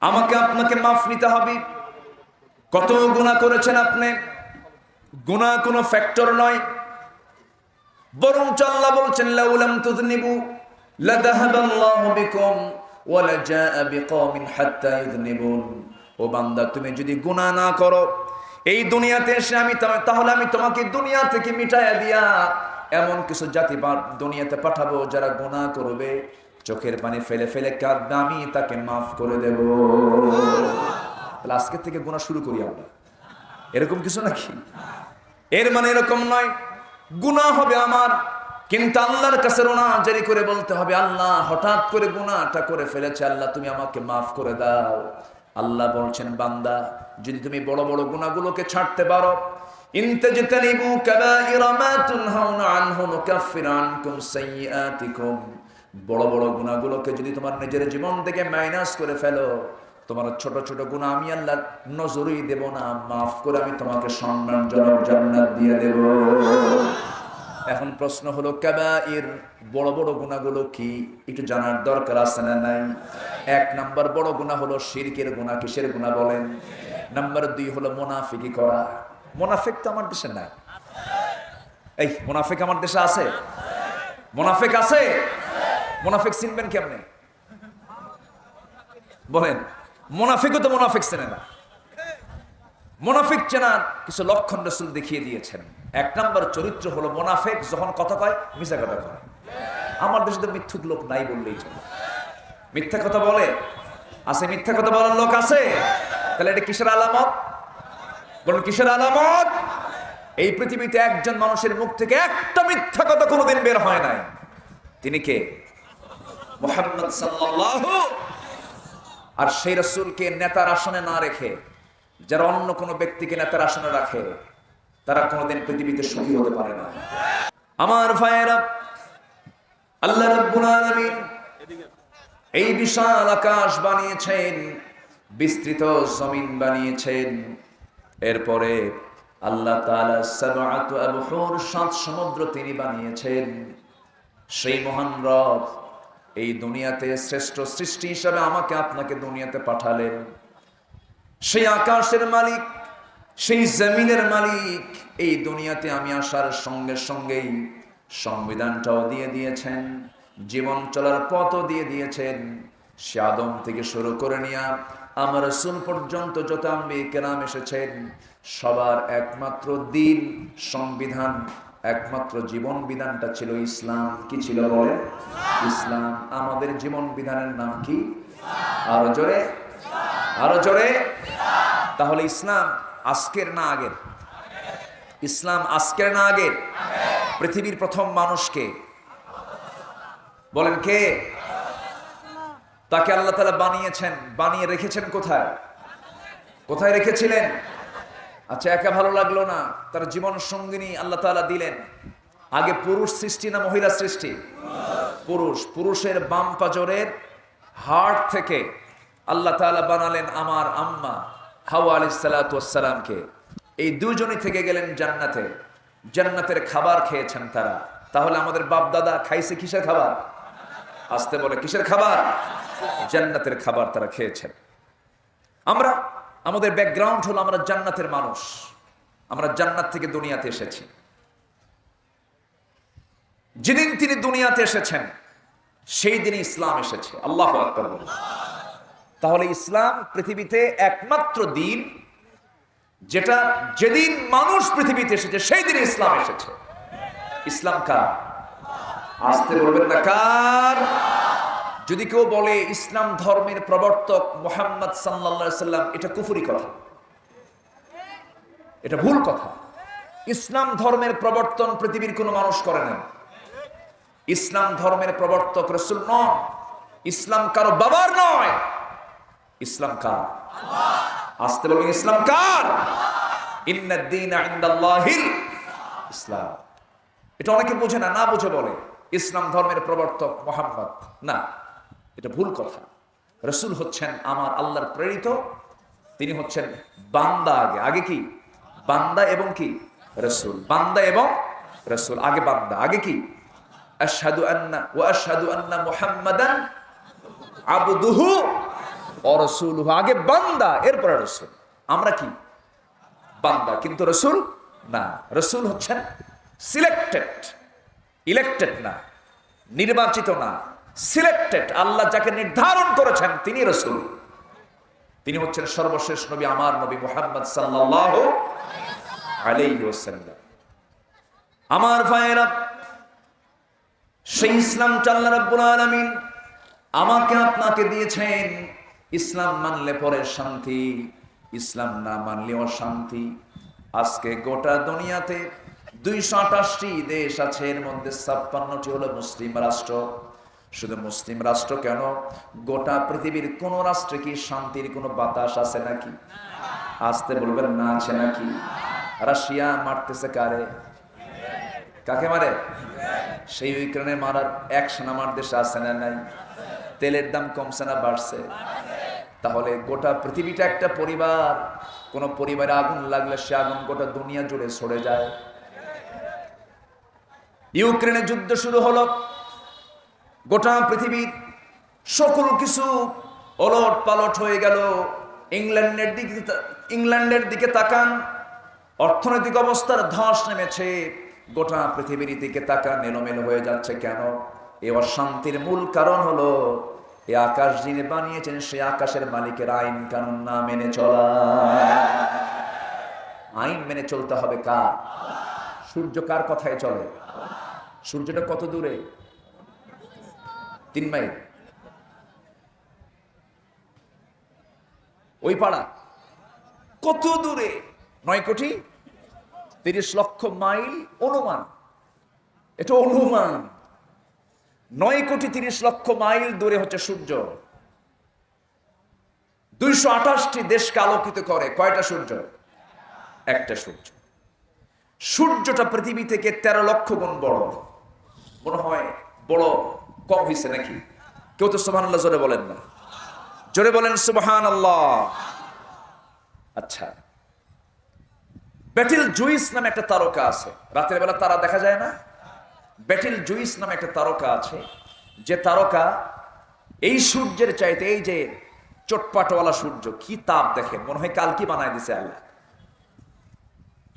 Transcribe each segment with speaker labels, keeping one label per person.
Speaker 1: আমাকে আপনাকে মাফ নিতে হবে। কত গুনাহ করেছেন আপনি। গুনাহ কোনো ফ্যাক্টর নয়, বরং আল্লাহ বলছেন লাউলাম তুযনিবু লাযাহাবাল্লাহু বিকুম ওয়া লাজাআ বিকওমিন হাত্তা ইযনিবুন। ও বান্দা, তুমি যদি গুনাহ না করো এই দুনিয়াতে এসে তাহলে আমি তোমাকে দুনিয়া থেকে মিটাইয়া দিয়া এমন কিছু জাতি দুনিয়াতে পাঠাবো যারা গুনাহ করবে, চোখের পানি ফেলে ফেলে কাঁদবে, আমি তাকে মাফ করে দেব। তাহলে আজকে থেকে গুনাহ শুরু করি আমরা, এরকম কিছু নাকি? এর মানে এরকম নয় গুনাহ হবে আমার, কিন্তু আল্লাহর কাছে রোনা জারি করে বলতে হবে, আল্লাহ হঠাৎ করে গুনাহটা করে ফেলেছে, আল্লাহ তুমি আমাকে মাফ করে দাও। আল্লাহ বলছেন, বান্দা যদি তুমি বড় বড় গুনাহগুলোকে ছাড়তে পারো, ইনতাজতানিবু কাবাইরা মা তুনহাউনা আনহু নুকাফির আনকুম সাইয়্যাতিকুম, বড় বড় গুনাহগুলোকে যদি তোমার নিজের জীবন থেকে মাইনাস করে ফেলো, তোমার ছোট ছোট গুনাহ আমি আল্লাহ নজরই দেব না, মাফ করে আমি তোমাকে সম্মানজনক জান্নাত দিয়ে দেব। এখন প্রশ্ন হলো, কাবাইর বড় বড় গুনাহগুলো কি একটু জানার দরকার আছে না নাই? এক নাম্বার বড় গুনাহ হলো শিরকের গুনাহ। কিসের গুনাহ বলেন? নাম্বার 2 হলো মুনাফিকি করা। মুনাফিক তো আমার দেশে নাই। এই মুনাফিক আমার দেশে আছে? মুনাফিক আছে? মুনাফিক চিনবেন কেমনে বলেন? মুনাফিকও তো মুনাফিক চেনে না। মুনাফিক চেনার কিছু লক্ষণ রাসূল দেখিয়ে দিয়েছেন। এক নাম্বার চরিত্র হলো মুনাফিক যখন কথা কয় মিথ্যা কথা কয়। আমার দেশে তো মিথ্যুক লোক নাই বললেই চলে। মিথ্যা কথা বলে আছে, মিথ্যা কথা বলার লোক আছে। তাহলে এটা কিসের আলামত? বলুন কিসের আলামত? এই পৃথিবীতে একজন মানুষের মুখ থেকে একটা মিথ্যা কথা কোনোদিন বের হয় নাই। তিনি কে? মুহাম্মদ সাল্লাল্লাহু। আর সেই রাসূলকে নেতার আসনে না রেখে যারা অন্য কোনো ব্যক্তিকে নেতার আসনে রাখে, তারা কোনোদিন পৃথিবীতে সুখী হতে পারে না। আমার ভাইয়েরা, আল্লাহ রাব্বুল আলামিন এই বিশাল আকাশ বানিয়েছেন, বিস্তৃত জমিন বানিয়েছেন। এরপরে আল্লাহ তাআলা সাবআতু আবহুর, 7 সমুদ্র তিনি বানিয়েছেন। সেই মহান রব এই দুনিয়াতে শ্রেষ্ঠ সৃষ্টি হিসাবে আমাকে আপনাকে দুনিয়াতে পাঠালেন। সেই আকাশের মালিক, সেই জমিনের মালিক এই দুনিয়াতে আমি আসার সঙ্গে সঙ্গেই সংবিধানটাও দিয়ে দিয়েছেন, জীবন চলার পথও দিয়ে দিয়েছেন। সে আদম থেকে শুরু করে নিয়ে আমার রাসূল পর্যন্ত যত আম্বিয়া কেরাম এসেছেন, সবার একমাত্র দিন, সংবিধান, একমাত্র জীবন বিধানটা ছিল ইসলাম। কি ছিল বলেন? ইসলাম। আমাদের জীবন বিধানের নাম কি? আরো জোরে, আরো জোরে। তাহলে ইসলাম আজকের না আগের? ইসলাম আজকের না আগের? পৃথিবীর প্রথম মানুষকে বলেন কে? তাকে আল্লাহ তাআলা বানিয়েছেন, বানিয়ে রেখেছেন কোথায়? কোথায় রেখেছিলেন? আচ্ছা, একা ভালো লাগলো না, তার জীবন সঙ্গিনী আল্লাহ তাআলা দিলেন। আগে পুরুষ সৃষ্টি না মহিলা সৃষ্টি? পুরুষ। পুরুষের বাম পাজরের হাড় থেকে আল্লাহ তাআলা বানালেন আমার আম্মা হাওয়া আলাইহিস সালাতু ওয়াস সালামকে। এই দুজনই থেকে গেলেন জান্নাতে। জান্নাতের খাবার খেয়েছেন তারা। তাহলে আমাদের বাপ দাদা খাইছে কিসের খাবার? আসতে বলে কিসের খাবার? জান্নাতের খাবার তারা খেয়েছেন। আমরা, আমাদের ব্যাকগ্রাউন্ড হলো আমরা জান্নাতের মানুষ। আমরা জান্নাত থেকে দুনিয়াতে এসেছি। যেদিন তিনি দুনিয়াতে এসেছেন সেই দিনই ইসলাম এসেছে। আল্লাহু আকবার বলুন। তাহলে ইসলাম পৃথিবীতে একমাত্র দিন যেটা, যেদিন মানুষ পৃথিবীতে এসেছে সেই দিন ইসলাম এসেছে। ইসলাম কার? আসতে বলবেন না কার? যদি কেউ বলে ইসলাম ধর্মের প্রবর্তক মুহাম্মদ সাল্লাল্লাহু আলাইহি সাল্লাম, এটা কুফরি কথা, এটা ভুল কথা। ইসলাম ধর্মের প্রবর্তন পৃথিবীর কোনো মানুষ করে না। ইসলাম ধর্মের প্রবর্তক রাসূল নন। ইসলাম কারো বাবার নয়। ইসলাম কার? আসতে বলবেন ইসলাম কার? ইন্নাদ দীনা ইনদাল্লাহিল ইসলাম। এটা অনেকে বোঝে না, না বুঝে বলে ইসলাম ধর্মের প্রবর্তক মুহাম্মদ। না, এটা ভুল কথা। রাসূল হচ্ছেন আমার আল্লাহর প্রেরিত। তিনি হচ্ছেন বান্দা। আগে আগে কি? বান্দা এবং কি? রাসূল। বান্দা এবং রাসূল, আগে বান্দা, আগে কি? আশহাদু আন্না ওয়া আশহাদু আন্না মুহাম্মাদান আবদুহু অরসুলহু, আগে বান্দা এরপরে রসুল। আমরা কি বান্দা, কিন্তু রসুল না। রসুল হচ্ছেন সিলেক্টেড, ইলেক্টেড না, নির্বাচিত না, সিলেক্টেড। আল্লাহ যাকে নির্ধারণ করেছেন তিনি রসুল। তিনি হচ্ছেন সর্বশেষ নবী, আমার নবী মুহাম্মদ সাল্লাল্লাহু আলাইহি ওয়াসাল্লাম। আমার ভাইয়েরা, সেই ইসলামটা আল্লাহ রাব্বুল আলামিন আমাকে আপনাকে দিয়েছেন। ইসলাম মানলে পরে শান্তি, ইসলাম না মানলে অশান্তি। আজকে গোটা দুনিয়াতে 228টি দেশ আছে, এর মধ্যে 56টি হলো মুসলিম রাষ্ট্র। শুধু মুসলিম রাষ্ট্র কেন, গোটা পৃথিবীর কোন রাষ্ট্রে কি শান্তির কোনো বাতাস আছে নাকি? আসতে বলবেন না, আছে নাকি? রাশিয়া মারতেছে কারে? কাকে মারে? সেই ইউক্রেনে মারার অ্যাকশন আমার দেশে আছে না নাই? তেলের দাম কমছে না বাড়ছে? তাহলে গোটা পৃথিবীটা একটা পরিবার। কোন পরিবারে আগুন লাগলে সে আগুন গোটা দুনিয়া জুড়ে ছড়ে যায়। ইউক্রেনে যুদ্ধ শুরু হলো, গোটা পৃথিবীর সকল কিছু ওলট পালট হয়ে গেল। ইংল্যান্ডের দিকে তাকান, অর্থনৈতিক অবস্থার ধস নেমেছে। গোটা পৃথিবীর দিকে তাকান, এলোমেলো হয়ে যাচ্ছে। কেন? এই অশান্তির মূল কারণ হলো এই আকাশ যিনি বানিয়েছেন সেই আকাশের মালিকের আইন কানুন না মেনে চলা। আইন মেনে চলতে হবে কার? সূর্য কার কথায় চলে? সূর্যটা কত দূরে? 3 মাইল। ওই পাড়া কত দূরে? 9,30,00,000 মাইল অনুমান। এটা অনুমান। 9,30,00,000 মাইল দূরে হচ্ছে সূর্য। 228টি দেশকে আলোকিত করে। কয়টা সূর্য? একটা সূর্য। সূর্যটা পৃথিবী থেকে 13 লক্ষ গুণ বড়। মনে হয় বড় কম হয়েছে নাকি? কেউ তো সুবহানাল্লাহ জোরে বলেন না। জোরে বলেন সুবহানাল্লাহ। আচ্ছা, বেটেল জুইস নামে একটা তারকা আছে। রাতের বেলা তারা দেখা যায় না? বেটেল জুইস নামে একটা তারকা আছে, যে তারকা এই সূর্যের চাইতে, এই যে চটপাটওয়ালা সূর্য, কি তাপ দেখেন, মনে হয় কাল কি বানায় দিছে আল্লাহ।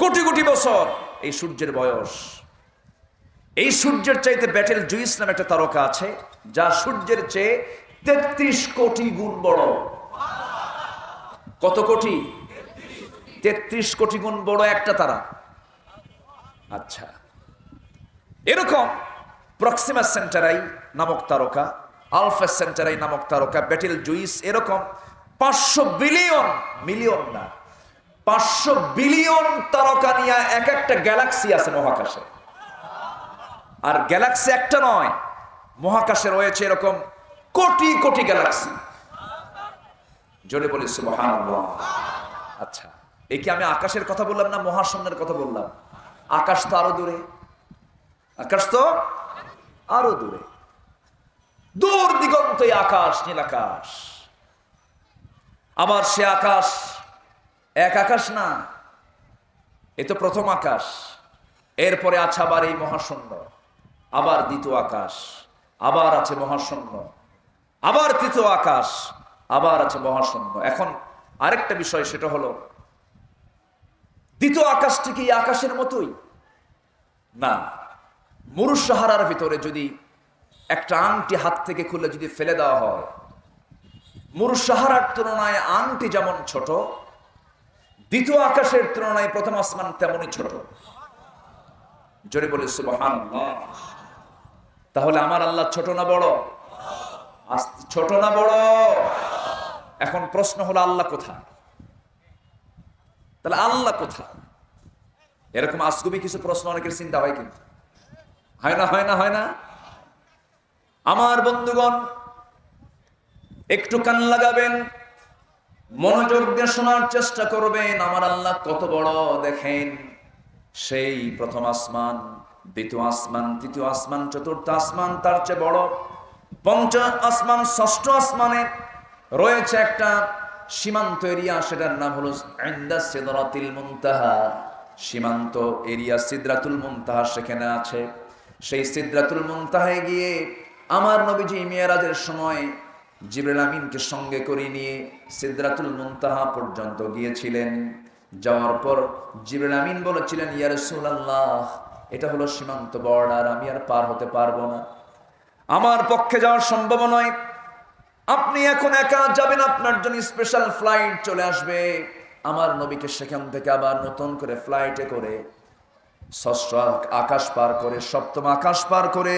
Speaker 1: কোটি কোটি বছর এই সূর্যের বয়স। এই সূর্যের চাইতে বেটেল জুইস নামে একটা তারকা আছে, যা সূর্যের চেয়ে 33 কোটি গুণ বড়। কত কোটি? 33 কোটি গুণ বড় একটা তারা। আচ্ছা, এরকম প্রক্সিমা সেন্টারাই নামক তারকা, আলফা সেন্টারাই নামক তারকা, বেটেল জুইস, এরকম 500 বিলিয়ন, মিলিয়ন না, 500 বিলিয়ন তারকা নিয়ে এক একটা গ্যালাক্সি আছে মহাকাশে। আর গ্যালাক্সি একটা নয়, মহাকাশে রয়েছে এরকম কোটি কোটি গ্যালাক্সি। জোরে বলি সুবহানাল্লাহ। আচ্ছা, এই কি আমি আকাশের কথা বললাম না মহাশূন্যের কথা বললাম? আকাশ তো আরো দূরে, আকাশ তো আরো দূরে, দূর দিগন্তে আকাশ, নীল আকাশ। আবার সে আকাশ এক আকাশ না, এ তো প্রথম আকাশ। এরপরে আছে আবার এই মহাশূন্য, আবার দ্বিতীয় আকাশ, আবার আছে মহাশূন্য, আবার তৃতীয় আকাশ, আবার আছে মহাশূন্য। এখন আরেকটা বিষয়, সেটা হলো দ্বিতীয় আকাশটি কি আকাশের মতোই? না। মুরুশ সাহারার ভিতরে যদি একটা আংটি হাত থেকে খুলে যদি ফেলে দেওয়া হয়, মুরুশ সাহারার তুলনায় আংটি যেমন ছোট, দ্বিতীয় আকাশের তুলনায় প্রথম আসমান তেমনই ছোট। জোরে বলে সুবহানাল্লাহ। তাহলে আমার আল্লাহ ছোট না বড়? ছোট না বড়? এখন প্রশ্ন হলো আল্লাহ কোথায়? তাহলে আল্লাহ কোথায়? এরকম আজগুবি কিছু প্রশ্ন অনেকের চিন্তা হয়, কিন্তু হয় না, হয় না, হয় না। আমার বন্ধুগণ, একটু কান লাগাবেন, মনোযোগ দিয়ে শোনার চেষ্টা করবেন। আমার আল্লাহ কত বড় দেখেন। সেই প্রথম আসমান, দ্বিতীয় আসমান, তৃতীয় আসমান, চতুর্থ আসমান তার চেয়ে বড়, পঞ্চম আসমান, ষষ্ঠ আসমানে রয়েছে একটা সীমান্ত এরিয়া, সেটার নাম হলো ইনদা সিদরাতিল মুনতাহা। সীমান্ত এরিয়া সিদরাতুল মুনতাহা সেখানে আছে। সেই সিদরাতুল মুনতাহায় গিয়ে আমার নবীজি মিরাজের সময় জিবরিল আমিনকে সঙ্গে করে নিয়ে সিদরাতুল মুনতাহা পর্যন্ত গিয়েছিলেন। যাওয়ার পর জিবরিল আমিন বলেছিলেন, ইয়া রাসূলুল্লাহ, এটা হলো সীমান্ত বর্ডার, আমি আর পার হতে পারবো না, আমার পক্ষে যাওয়া সম্ভব নয়। আপনি এখন একা যাবেন, আপনার জন্য স্পেশাল ফ্লাইট চলে আসবে। আমার নবীকে সেখান থেকে আবার নতুন করে ফ্লাইটে করে ষষ্ঠ আকাশ পার করে সপ্তম আকাশ পার করে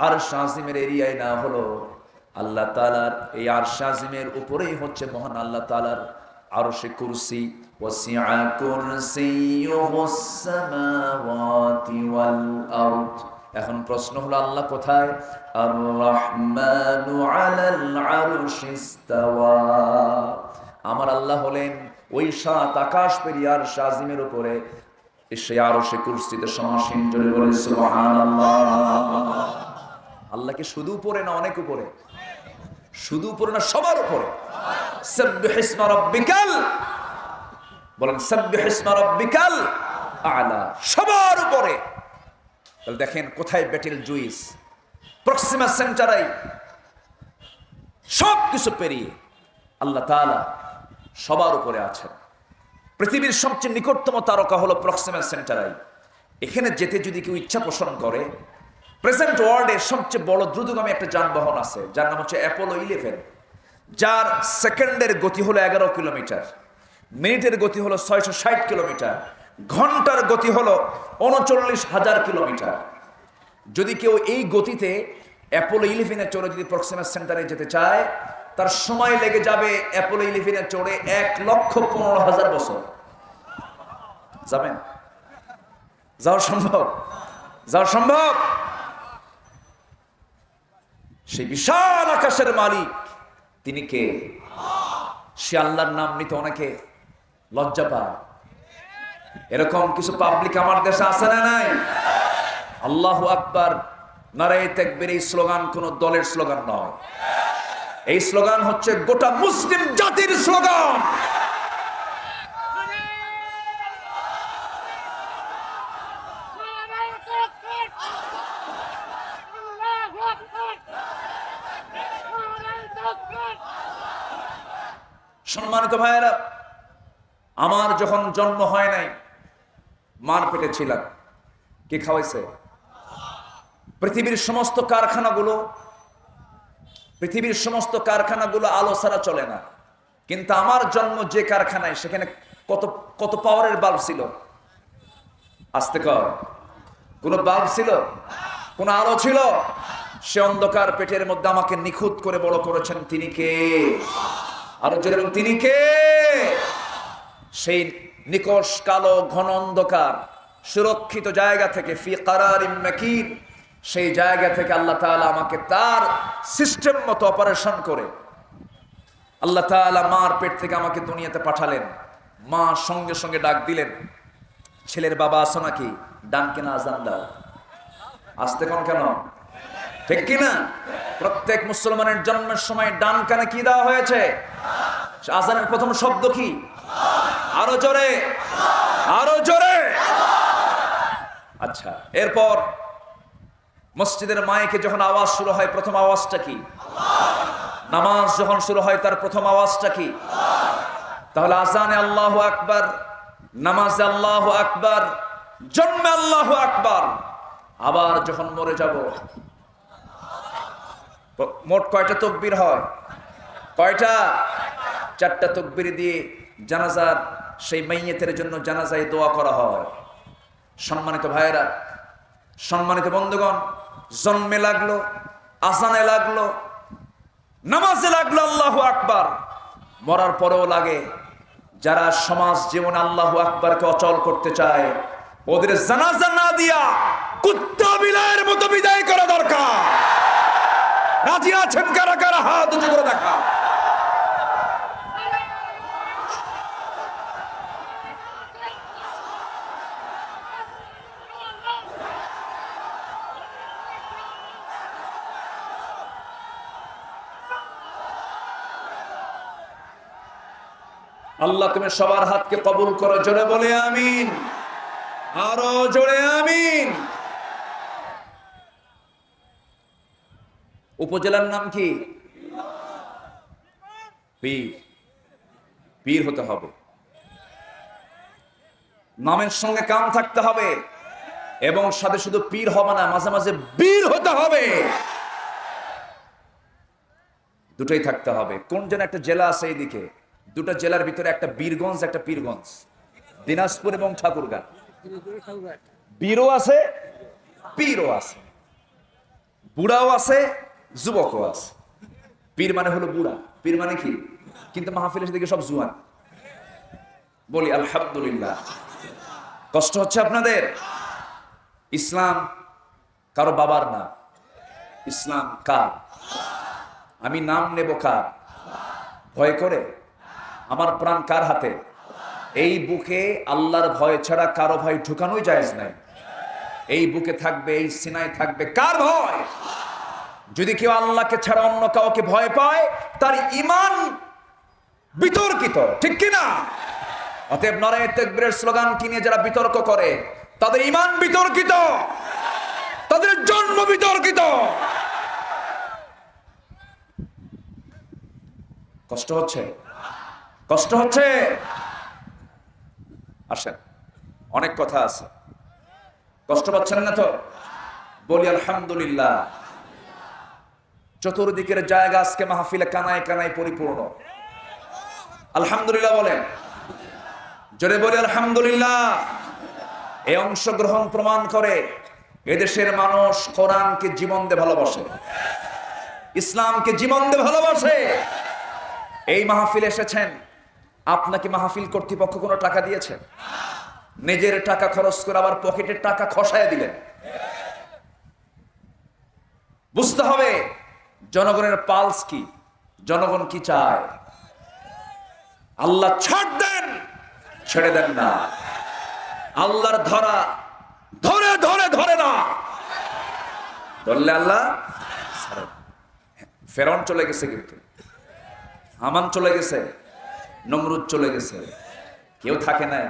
Speaker 1: আরশ আজিমের এরিয়ায় না হলো আল্লাহ তাআলার এই আরশ আজিমের উপরেই হচ্ছে মহান আল্লাহ তাআলার আরশে কুরসি। ওয়াসিআ কুরসিয়ুহুস সামাওয়াতি ওয়াল আরদ। এখন প্রশ্ন হলো, আল্লাহ কোথায়? আর রহমানু আলাল আরশি ইস্তাওয়া। আমার আল্লাহ হলেন ওই সাত আকাশ পেরিয়ে আরশ আজিমের উপরে এসে আরশে কুরসিতে সমাসীন। জোরে বলে সুবহানাল্লাহ। আল্লাহকে শুধু উপরে না, অনেক উপরে, শুধু উপরে না, সবার উপরে। সাব্বিহ ইসমা রাব্বিকাল, বলেন সাব্বিহ ইসমা রাব্বিকাল আলা, সবার উপরে। তাহলে দেখেন কোথায় ব্যাটেল জুইস, প্রক্সিমা সেন্টারাই, সব কিছু পেরিয়ে আল্লাহ তাআলা সবার উপরে আছেন। পৃথিবীর সবচেয়ে নিকটতম তারকা হলো প্রক্সিমা সেন্টারাই। এখানে যেতে যদি কেউ ইচ্ছা পোষণ করে, প্রেজেন্ট ওয়ার্ল্ডের সবচেয়ে বড় দ্রুতগামী একটা যানবাহন আছে, যার নাম হচ্ছে অ্যাপোলো 11, যার সেকেন্ডের গতি হলো 11 কিলোমিটার, মিনিটের গতি হলো 660 কিলোমিটার, ঘন্টার গতি হলো 39,000 কিলোমিটার। যদি কেউ এই গতিতে অ্যাপোলো 11-এ চড়ে যদি প্রক্সিমা সেন্টারে যেতে চায়, তার সময় লেগে যাবে অ্যাপোলো 11-এ চড়ে 1,15,000 বছর। যাবেন? যাওয়া সম্ভব? যাওয়া সম্ভব? সেই বিশাল আকাশের মালিক তিনি কে? সে আল্লাহর নাম নিতে অনেকে লজ্জা পায়। এরকম কিছু পাবলিক আমার দেশে আছে না নাই? আল্লাহু আকবার, নারায়ে তাকবীর এই স্লোগান কোন দলের স্লোগান নয়, এই স্লোগান হচ্ছে গোটা মুসলিম জাতির স্লোগান। সম্মানিত ভাইয়েরা, আমার যখন জন্ম হয় নাই, মার পেটে ছিলাম, কে খাওয়াইছে? পৃথিবীর সমস্ত কারখানাগুলো আলো ছাড়া চলে না, কিন্তু আমার জন্ম যে কারখানায়, সেখানে কত কত পাওয়ারের বাল্ব ছিল। আস্তে কর, কোন বাল্ব ছিল? কোন আলো ছিল? সে অন্ধকার পেটের মধ্যে আমাকে নিখুঁত করে বড় করেছেন। তিনি কে? আরো জোরে বলুন, তিনি কে? সেই নিকষ কালো ঘন অন্ধকার সুরক্ষিত জায়গা থেকে, ফি কারারিম মাকিন, সেই জায়গা থেকে আল্লাহ তাআলা আমাকে তার সিস্টেম মতো অপারেশন করে আল্লাহ তাআলা মার পেট থেকে আমাকে দুনিয়াতে পাঠালেন। মা সঙ্গে সঙ্গে ডাক দিলেন, ছেলের বাবা আসো নাকি? ডান কিনা আজান দাও। আসতে কোন কেন? ঠিক কিনা? প্রত্যেক মুসলমানের জন্মের সময় ডান কানে কি দেওয়া হয়েছে? আজানের প্রথম শব্দ কি? আরো জোরে, আরো জোরে। আচ্ছা, এরপর মসজিদের মাইকে যখন আওয়াজ শুরু হয়, প্রথম আওয়াজটা কি? নামাজ যখন শুরু হয়, তার প্রথম আওয়াজটা কি? তাহলে আজানে আল্লাহু আকবার, নামাজে আল্লাহু আকবার, জন্মে আল্লাহু আকবার। আবার যখন মরে যাব, মোট কয়টা তাকবীর হয়? কয়টা? 4টা তাকবীর দিয়ে জানাজার সেই মাইয়িতের জন্য জানাজায় দোয়া করা হয়। সম্মানিত ভাইয়েরা, সম্মানিত বন্ধুগণ, জন্মে লাগলো, আজানে লাগলো, নামাজে লাগলো আল্লাহু আকবার, মরার পরেও লাগে। যারা সমাজ জীবনে আল্লাহু আকবারকে অচল করতে চায়, ওদের জানাজা না দিয়া কুত্তা বিলাইয়ের মতো বিদায় করা দরকার। রাজি আছেন কারা কারা? হাত উঁচু করে দেখা। আল্লাহ তুমি সবার হাতকে কবুল করো। জোরে বলে আমিন, আরো জোরে আমিন। উপজেলার নাম কি? পীর পীর হতে হবে, নামের সঙ্গে কাম থাকতে হবে, এবং সাথে শুধু পীর হবে না, মাঝে মাঝে বীর হতে হবে। দুটোই থাকতে হবে। কোন যেন একটা জেলা আছে এইদিকে, দুটো জেলার ভিতরে একটা বীরগঞ্জ একটা পীরগঞ্জ, দিনাজপুর এবং ঠাকুরগাঁ। বীরও আছে পীরও আছে, বুড়াও আছে যুবকও আছে। পীর মানে হলো বুড়া, পীর মানে কি? কিন্তু মাহফিলের দিকে সব জুয়ান। বলি আলহামদুলিল্লাহ। কষ্ট হচ্ছে আপনাদের? ইসলাম কারো বাবার না, ইসলাম কার? আমি নাম নেব কার? ভয় করে? আমার প্রাণ কার হাতে? এই বুকে আল্লাহর ভয় ছাড়া কারো ভয় ঢুকানোই জায়েজ নাই। এই বুকে থাকবে, এই সিনায় থাকবে কার ভয়? যদি কেউ আল্লাহকে ছাড়া অন্য কাউকে ভয় পায়, তার ঈমান বিতর্কিত, ঠিক কিনা? অতএব নারায়ে তাকবীরের স্লোগান কি নিয়ে যারা বিতর্ক করে, তাদের ঈমান বিতর্কিত, তাদের জন্ম বিতর্কিত। কষ্ট হচ্ছে? কষ্ট হচ্ছে? আসেন, অনেক কথা আছে। কষ্ট পাচ্ছেন না তো? বলি আলহামদুলিল্লাহ। চতুর্দিকের জায়গা আজকে মাহফিলে কানায় কানায় পরিপূর্ণ। আলহামদুলিল্লাহ বলেন, জোরে বলি আলহামদুলিল্লাহ। এই অংশগ্রহণ প্রমাণ করে এদেশের মানুষ কোরআনকে জীবন দিয়ে ভালোবাসে, ইসলামকে জীবন দিয়ে ভালোবাসে। এই মাহফিল এসেছেন, আপনাকে মাহফিল কর্তৃপক্ষ কোনো টাকা দিয়েছে? নিজের টাকা খরচ করে আবার পকেটের টাকা খসায় দিলেন। বুঝতে হবে জনগণের পালস কি, জনগণ কি চায়। আল্লাহ ছাড় দেন, ছেড়ে দেন না। আল্লাহর ধরা ধরে ধরে ধরে না, ধরলে আল্লাহ। ফেরাউন চলে গেছে, কিন্তু হামান চলে গেছে, নমরুদ চলে গেছে, কেউ থাকে না।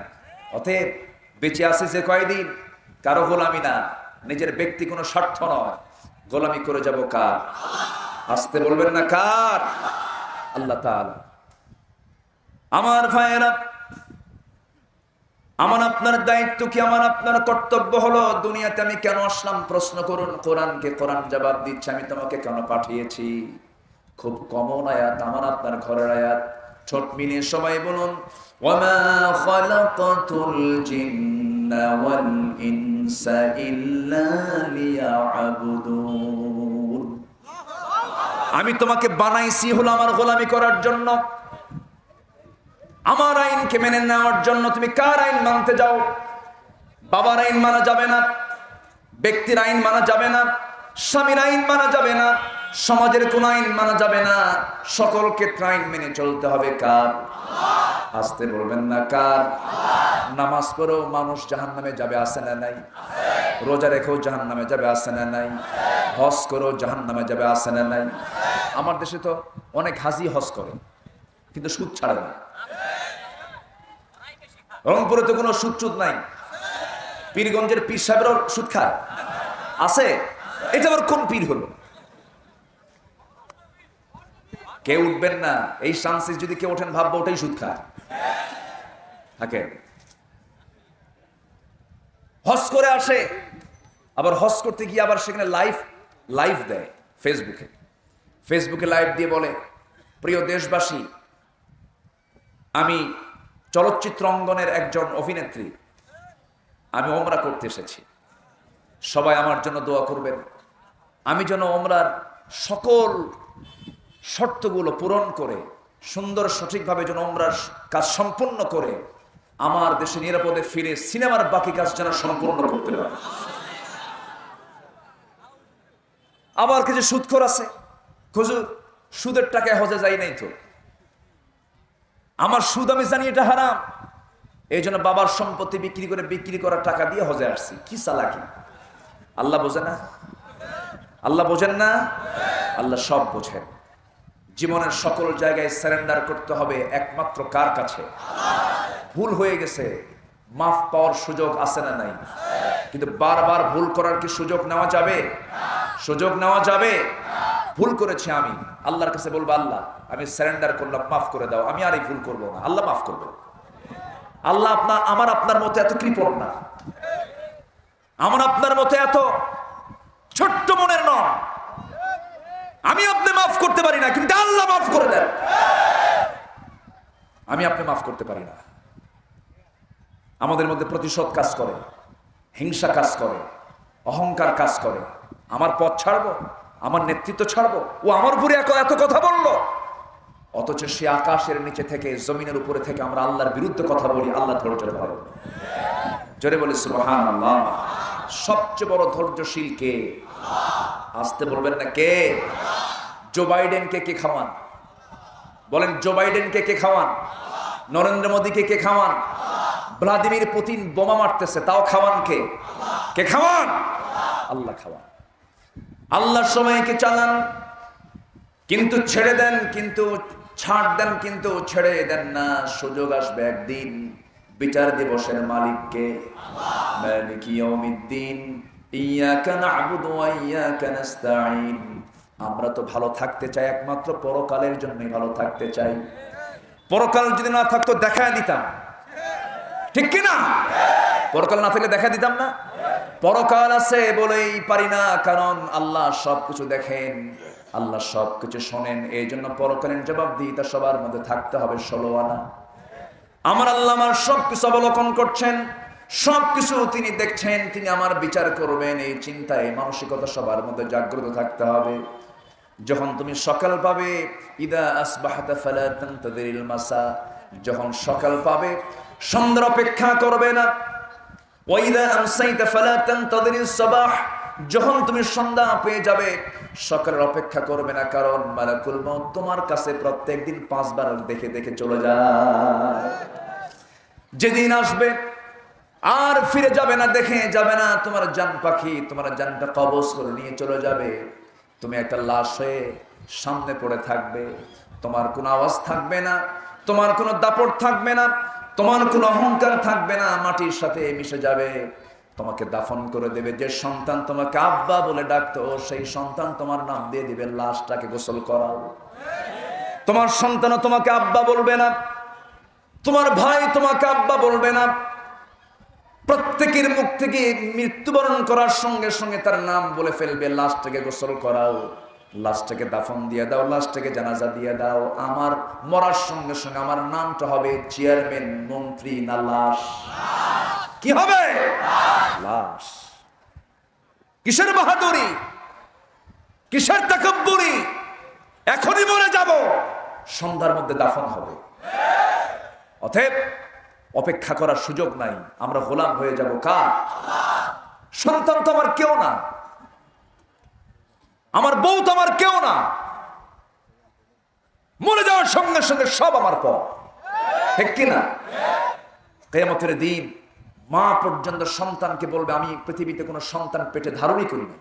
Speaker 1: অতএব বেঁচে আছে যে কয়দিন, কারো গোলামি না, নিজের ব্যক্তি কোনো স্বার্থ নয়। গোলামি করে যাব কার? আসতে বলবেন না কার? আল্লাহ তাআলা। আমার ভাইয়েরা, আমার আপনার দায়িত্ব কি, আমার আপনার কর্তব্য হলো, দুনিয়াতে আমি কেন আসলাম প্রশ্ন করুন কোরআনকে। কোরআন জবাব দিচ্ছে, আমি তোমাকে কেন পাঠিয়েছি। খুব কমন আয়াত, আমার আপনার ঘরের আয়াত। ছোট মিলিয়ে সবাই বলুন, ওয়ামা খালাকাতুল জিন্না ওয়াল ইনসা ইল্লা লিয়াবুদুন। আমি তোমাকে বানাইছি হলো আমার গোলামি করার জন্য, আমার আইনকে মেনে নেওয়ার জন্য। তুমি কার আইন মানতে যাও? বাবার আইন মানা যাবে না, ব্যক্তির আইন মানা যাবে না, স্বামীর আইন মানা যাবে না, সমাজের কোন আইন মানা যাবে না। সকল ক্ষেত্রে আইন মেনে চলতে হবে কার? আসতে বলবেন না কার? নামাজ পড়েও মানুষ জাহান্নামে যাবে, আছে না নাই? রোজা রেখেও জাহান্নামে যাবে, আছে না নাই? হজ করেও জাহান্নামে যাবে, আছে না নাই? আমার দেশে তো অনেক হাজি হজ করে, কিন্তু সুদ ছাড়ে না। রংপুরে তো কোনো সুদ চুদ নাই। পীরগঞ্জের পীর সাহেবরাও সুদ খায়, আছে? এটা আবার কোন পীর হলো? কেউ উঠবেন না, এই চান্সেস যদি কেউ ওঠেন ভাববো ওটাই সুদ খায়। থাকে হজ করে আসে, আবার হজ করতে গিয়ে আবার সেখানে লাইভ দেয় ফেসবুকে লাইভ দিয়ে বলে, প্রিয় দেশবাসী, আমি চলচ্চিত্র অঙ্গনের একজন অভিনেত্রী, আমি ওমরা করতে এসেছি, সবাই আমার জন্য দোয়া করবেন। আমি যেন ওমরার সকল শর্তগুলো পূরণ করে সুন্দর সঠিকভাবে যেন ওমরার কাজ সম্পূর্ণ করে আমার দেশে নিরাপদে ফিরে সিনেমার বাকি কাজ যেন সম্পূর্ণ করতে পারে। আবার কিছু সুদখোর আছে, হুজুর সুদের টাকায় হজে যাই নাই তো, আমার সুদ আমি জানি এটা হারাম, এই জন্য বাবার সম্পত্তি বিক্রি করার টাকা দিয়ে হজে আসছি। কি চালাকি! আল্লাহ বোঝে না? আল্লাহ বোঝেন না? আল্লাহ সব বোঝেন। জীবনের সকল জায়গায় সারেন্ডার করতে হবে একমাত্র কার কাছে? ভুল হয়ে গেছে, মাফ পাওয়ার সুযোগ আছে না নাই? কিন্তু বারবার ভুল করার কি সুযোগ নেওয়া যাবে? সুযোগ নেওয়া যাবে? ভুল করেছি আমি, আল্লাহর কাছে বলবো, আল্লাহ আমি সারেন্ডার করলাম, মাফ করে দাও, আমি আর এই ভুল করবো না। আল্লাহ মাফ করবেন। আল্লাহ আমার আপনার মতো এত কৃপণ না, আমার আপনার মতো এত ছোট্ট মনের নন। আমি আপনি মাফ করতে পারি না, কিন্তু আল্লাহ মাফ করে দেন। আমি আপনি মাফ করতে পারি না। আমাদের মধ্যে প্রতিশোধ কাজ করে, হিংসা কাজ করে, অহংকার কাজ করে। আমার পথ ছাড়বো, আমার নেতৃত্ব ছাড়বো, ও আমার উপরে এত কথা বললো, অথচ সে আকাশের নিচে থেকে, জমিনের উপরে থেকে আমরা আল্লাহর বিরুদ্ধে কথা বলি। আল্লাহ ধৈর্য ধরে। জোরে বলি সুবহানাল্লাহ। সবচেয়ে বড় ধৈর্যশীল কে? আসতে বলবেন না কে? জো বাইডেনকে কে খাওয়ান? বলেন, জো বাইডেনকে কে খাওয়ান? নরেন্দ্র মোদীকে কে খাওয়ান? ভ্লাদিমির পুতিন বোমা মারতেছে, তাও খাওয়ান কে? কে খাওয়ান? আল্লাহ খাওয়ান। আল্লাহর সময়কে চালান, কিন্তু ছেড়ে দেন, কিন্তু ছাড় দেন, কিন্তু ছেড়ে দেন না। সুযোগ আসবে একদিন, বিচার দিবসের মালিককে। মালিক ইয়াউমিদ্দিন, ইয়াকা না'বুদু ওয়া ইয়াকা নাস্তাঈন। আমরা তো ভালো থাকতে চাই, একমাত্র পরকালের জন্যই ভালো থাকতে চাই। পরকাল যদি না থাকতো দেখায় দিতাম, ঠিক কি না? পরকাল না থাকলে দেখা দিতাম না। পরকাল আছে বলেই পারি না, কারণ আল্লাহ সবকিছু দেখেন, আল্লাহ সবকিছু শোনেন। এই জন্য পরকালীন জবাবদিহিতা সবার মধ্যে থাকতে হবে। 16 আনা। আমার আল্লাহ আমার সবকিছু অবলোকন করছেন, সবকিছু তিনি দেখছেন, তিনি আমার বিচার করবেন। এই চিন্তায় মানসিকতা সবার মধ্যে জাগ্রত থাকতে হবে। যখন তুমি সকাল পাবে, ইদা আসবাহতা ফালা তানতাদিরিল মাসা, যখন সকাল পাবে সন্ধ্যার অপেক্ষা করবে না। ওয়াইদা আমসাইতা ফালা তানতাদিরিস সাবাহ, যখন তুমি সন্ধ্যা পেয়ে যাবে সকালের অপেক্ষা করবে না, কারণ মালাকুল মউত তোমার কাছে প্রত্যেকদিন 5 বার দেখে দেখে চলে যায়। যেদিন আসবে আর ফিরে যাবে না, দেখে যাবে না, তোমার জান পাখি তোমার জানটা কবজ করে নিয়ে চলে যাবে। তুমি একটা লাশ হয়ে সামনে পড়ে থাকবে, তোমার কোনো আওয়াজ থাকবে না, তোমার কোনো দাপট থাকবে না, তোমার কোনো অহংকার থাকবে না, মাটির সাথে মিশে যাবে। তোমাকে দাফন করে দেবে। যে সন্তান তোমাকে আব্বা বলে ডাকতো, সেই সন্তান তোমার নাম দিয়ে দিবে, লাশটাকে গোসল করাও। তোমার সন্তানও তোমাকে আব্বা বলবে না, তোমার ভাই তোমাকে আব্বা বলবে না। প্রত্যেকের মুখ থেকে মৃত্যুবরণ করার সঙ্গে সঙ্গে তার নাম বলে ফেলবে, লাশটাকে গোসল করাও, লাশটাকে দাফন দিয়ে দাও, লাশটাকে জানাজা দিয়ে দাও। আমার মরার সঙ্গে সঙ্গে আমার নামটা হবে চেয়ারম্যান, মন্ত্রী না লাশ? কি হবে? লাশ। কিসের বাহাদুরি, কিসের তাকাব্বুরি? এখনই মরে যাব, সন্ধ্যার মধ্যে দাফন হবে। অতএব অপেক্ষা করার সুযোগ নাই। আমরা গোলাম হয়ে যাব কার? সন্তান তো আমার কেউ না, আমার বউ তো আমার কেউ না। মরে যাওয়ার সঙ্গে সঙ্গে সব আমার পর, ঠিক কিনা? কিয়ামতের দিন মা পর্যন্ত সন্তানকে বলবে, আমি পৃথিবীতে কোনো সন্তান পেটে ধারণই করিনি,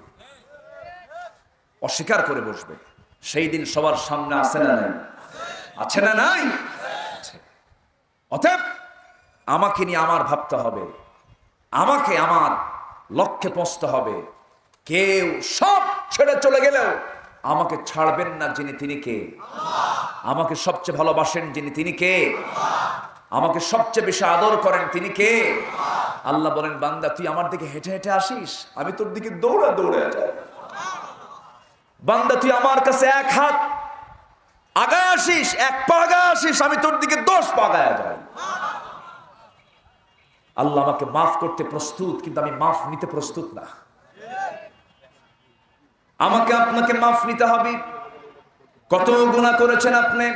Speaker 1: অস্বীকার করে বসবে। সেই দিন সবার সামনে আছে না নাই? আছে না নাই? অতএব আমাকে নিয়ে আমার ভাবতে হবে, আমাকে আমার লক্ষ্যে পৌঁছতে হবে। কেউ সব ছেড়ে চলে গেলেও আমাকে ছাড়বেন না যিনি, তিনি কে? আমাকে সবচেয়ে ভালোবাসেন যিনি, তিনি কে? আমাকে সবচেয়ে বেশি আদর করেন তিনি কে? আল্লাহ বলেন, বান্দা তুই আমার দিকে হেঁটে হেঁটে আসিস, আমি তোর দিকে দৌড়ে দৌড়ে যাই। বান্দা তুই আমার কাছে 1 হাত আগায় আসিস, 1 পা আগায় আসিস, আমি তোর দিকে 10 পা আগায় যাই। আল্লাহ আমাকে মাফ করতে প্রস্তুত, কিন্তু আমি মাফ নিতে প্রস্তুত না। আমাকে আপনাকে মাফ নিতে হবে। কত গুনাহ করেছেন আপনি,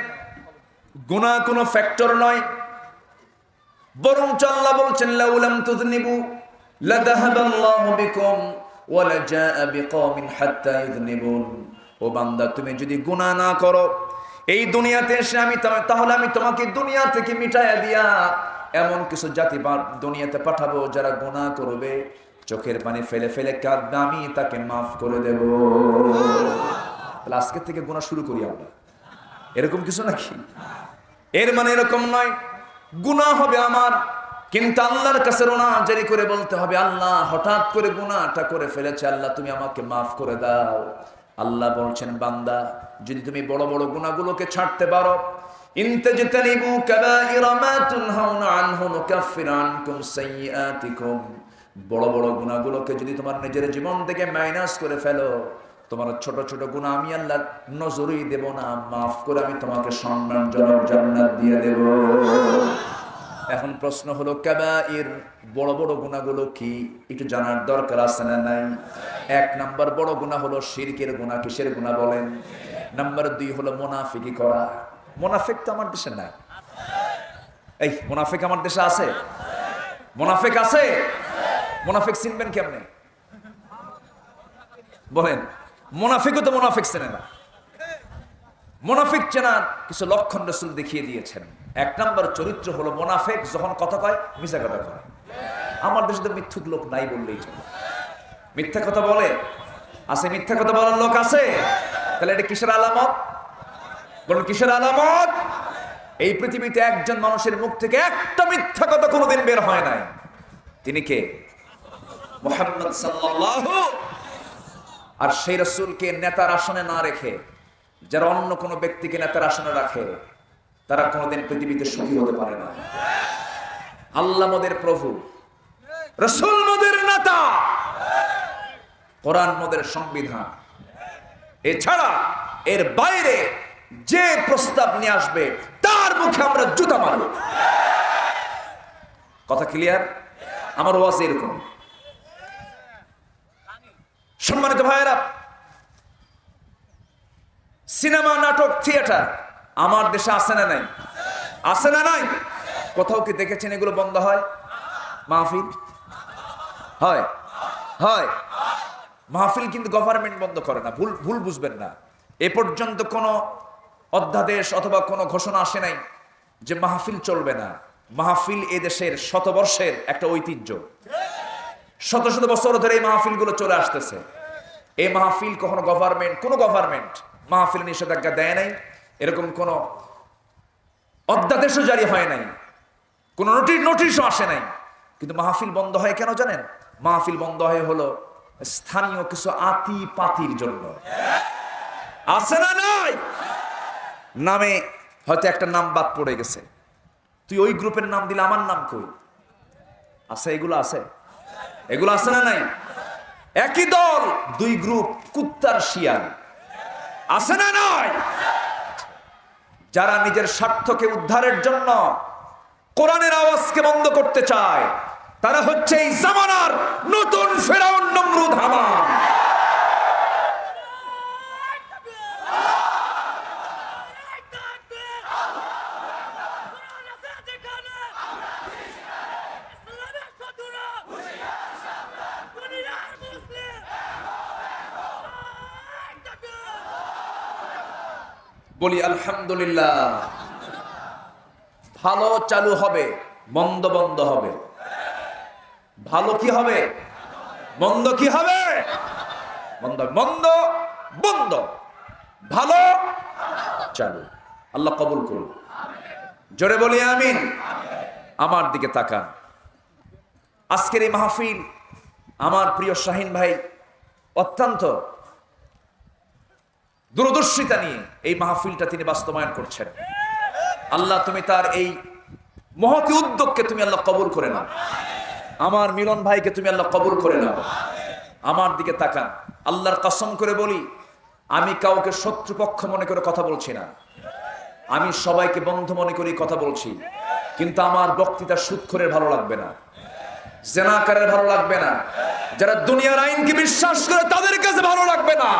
Speaker 1: গুনাহ কোনো ফ্যাক্টর নয়, বরং আল্লাহ বলছেন, লাউলাম তুযনিবু লাযাহাবাল্লাহু বিকুম ওয়া লাজাআ বিকওমিন হাত্তা ইযনিবুন। ও বান্দা, তুমি যদি গুনাহ না করো এই দুনিয়াতে এসে, তাহলে আমি তোমাকে দুনিয়া থেকে মিটাইয়া দিয়া এমন কিছু জাতি দুনিয়াতে পাঠাবো যারা গুনাহ করবে, চোখের পানি ফেলে ফেলে কাঁদবে, আমি তাকে মাফ করে দেব। তাহলে আজকে থেকে গুনাহ শুরু করি আমরা, এরকম কিছু নাকি? এর মানে এরকম নয় গুনাহ হবে আমার, কিন্তু আল্লাহর কাছে রোনা জারি করে বলতে হবে, আল্লাহ হঠাৎ করে গুনাহটা করে ফেলেছে, আল্লাহ তুমি আমাকে মাফ করে দাও। আল্লাহ বলছেন, বান্দা যদি তুমি বড় বড় গুনাহগুলোকে ছাড়তে পারো, ইন তাজতানিবু কাবাইরা মা তুনহাউনা আনহু নুকাফির আনকুম সাইয়্যাতিকুম, বড় বড় গুনাহগুলোকে যদি তোমার নিজের জীবন থেকে মাইনাস করে ফেলো, তোমার ছোট ছোট গুনাহ আমি আল্লাহ নজরই দেব না, মাফ করে আমি তোমাকে সম্মানজনক জান্নাত দিয়ে দেব। এখন প্রশ্ন হলো, কাবাইর বড় বড় গুনাহগুলো কি একটু জানার দরকার আছে না নাই? 1 নাম্বার বড় গুনাহ হলো শিরকের গুনাহ। কিসের গুনাহ বলেন? নাম্বার 2 হলো মুনাফিকি করা। মুনাফিক তো আমার দেশে নাই। এই মুনাফিক আমার দেশে আছে? মুনাফিক আছে? মুনাফিক চিনবেন কেমনে বলেন? মুনাফিকও তো মুনাফিক চেনে না। মুনাফিক চেনার কিছু লক্ষণ রাসূল দেখিয়ে দিয়েছেন। 1 নাম্বার চরিত্র হলো মুনাফিক যখন কথা কয় মিথ্যা কথা কয়। আমার দেশে তো মিথ্যুক লোক নাই বললেই চলে। মিথ্যা কথা বলে আছে, মিথ্যা কথা বলার লোক আছে। তাহলে এটা কিসের আলামত? বলুন কিসের আলামত? এই পৃথিবীতে একজন মানুষের মুখ থেকে একটা মিথ্যা কথা কোনোদিন বের হয় নাই। তিনি কে? মুহাম্মদ সাল্লাল্লাহু। আর সেই রাসূলকে নেতার আসনে না রেখে যারা অন্য কোনো ব্যক্তিকে নেতার আসনে রাখে, তারা কোনোদিন পৃথিবীতে সুখী হতে পারে না। আল্লাহ মোদের প্রভু, রাসূল মোদের নেতা, কোরআন মোদের সংবিধান। এছাড়া এর বাইরে যে প্রস্তাব নিয়ে আসবে তার মুখে আমরা জুতা মারব। কথা ক্লিয়ার? আমার ওয়াজ এরকম। সম্মানিত ভাইয়েরা, সিনেমা, নাটক, থিয়েটার আমার দেশে আছে না নাই? আছে না নাই? কোথাও কি দেখেছেন এগুলো বন্ধ হয়? মাহফিল হয়? হয়। মাহফিল কিন্তু গভর্নমেন্ট বন্ধ করে না, ভুল বুঝবেন না। এ পর্যন্ত কোনো অধ্যাদেশ অথবা কোনো ঘোষণা আসে নাই যে মাহফিল চলবে না। মাহফিল এ দেশের শতবর্ষের একটা ঐতিহ্য। শত শত বছর ধরে এই মাহফিলগুলো চলে আসতেছে। এই মাহফিল কখনো কোনো গভর্নমেন্ট মাহফিল নিষেধাজ্ঞা দেয় নাই, এরকম কোনো অধ্যাদেশও জারি হয় নাই, কোনো নোটিশও আসে নাই। কিন্তু মাহফিল বন্ধ হয় কেন জানেন? মাহফিল বন্ধ হয় হলো স্থানীয় কিছু আতি পাতির জন্য। আছে না নাই? নামে হয়তো একটা নাম বাদ পড়ে গেছে, তুই ওই গ্রুপের নাম দিলে আমার নাম কই? আছে, এগুলো আছে, এগুলো আছে না নাই? একই দল, 2 গ্রুপ, কুত্তার শিয়াল। আছে না নাই? যারা নিজের স্বার্থকে উদ্ধারের জন্য কোরআনের আওয়াজকে বন্ধ করতে চায়, তারা হচ্ছে এই জামানার নতুন ফেরাউন, নমরুদ, হামান। বলি আলহামদুলিল্লাহ। ভালো চালু হবে, মন্দ বন্ধ হবে। ভালো কি হবে? মন্দ কি হবে? মন্দ বন্ধ, ভালো চালু। আল্লাহ কবুল করুন। জোরে বলি আমিন। আমার দিকে তাকান। আজকের এই মাহফিল আমার প্রিয় শাহিন ভাই অত্যন্ত দূরদর্শিতা নিয়ে এই মাহফিলটা তিনি বাস্তবায়ন করছেন। আল্লাহ তুমি তার এই মহতি উদ্যোগকে তুমি আল্লাহ কবুল করে নাও। আমার মিলন ভাইকে তুমি আল্লাহ কবুল করে নাও। আমার দিকে তাকান। আল্লাহর কসম করে বলি, আমি কাউকে শত্রুপক্ষ মনে করে কথা বলছি না, আমি সবাইকে বন্ধু মনে করে কথা বলছি। কিন্তু আমার বক্তৃতা সুদখোরের ভালো লাগবে না, জেনাকারের ভালো লাগবে না, যারা দুনিয়ার আইনকে বিশ্বাস করে তাদের কাছে ভালো লাগবে না।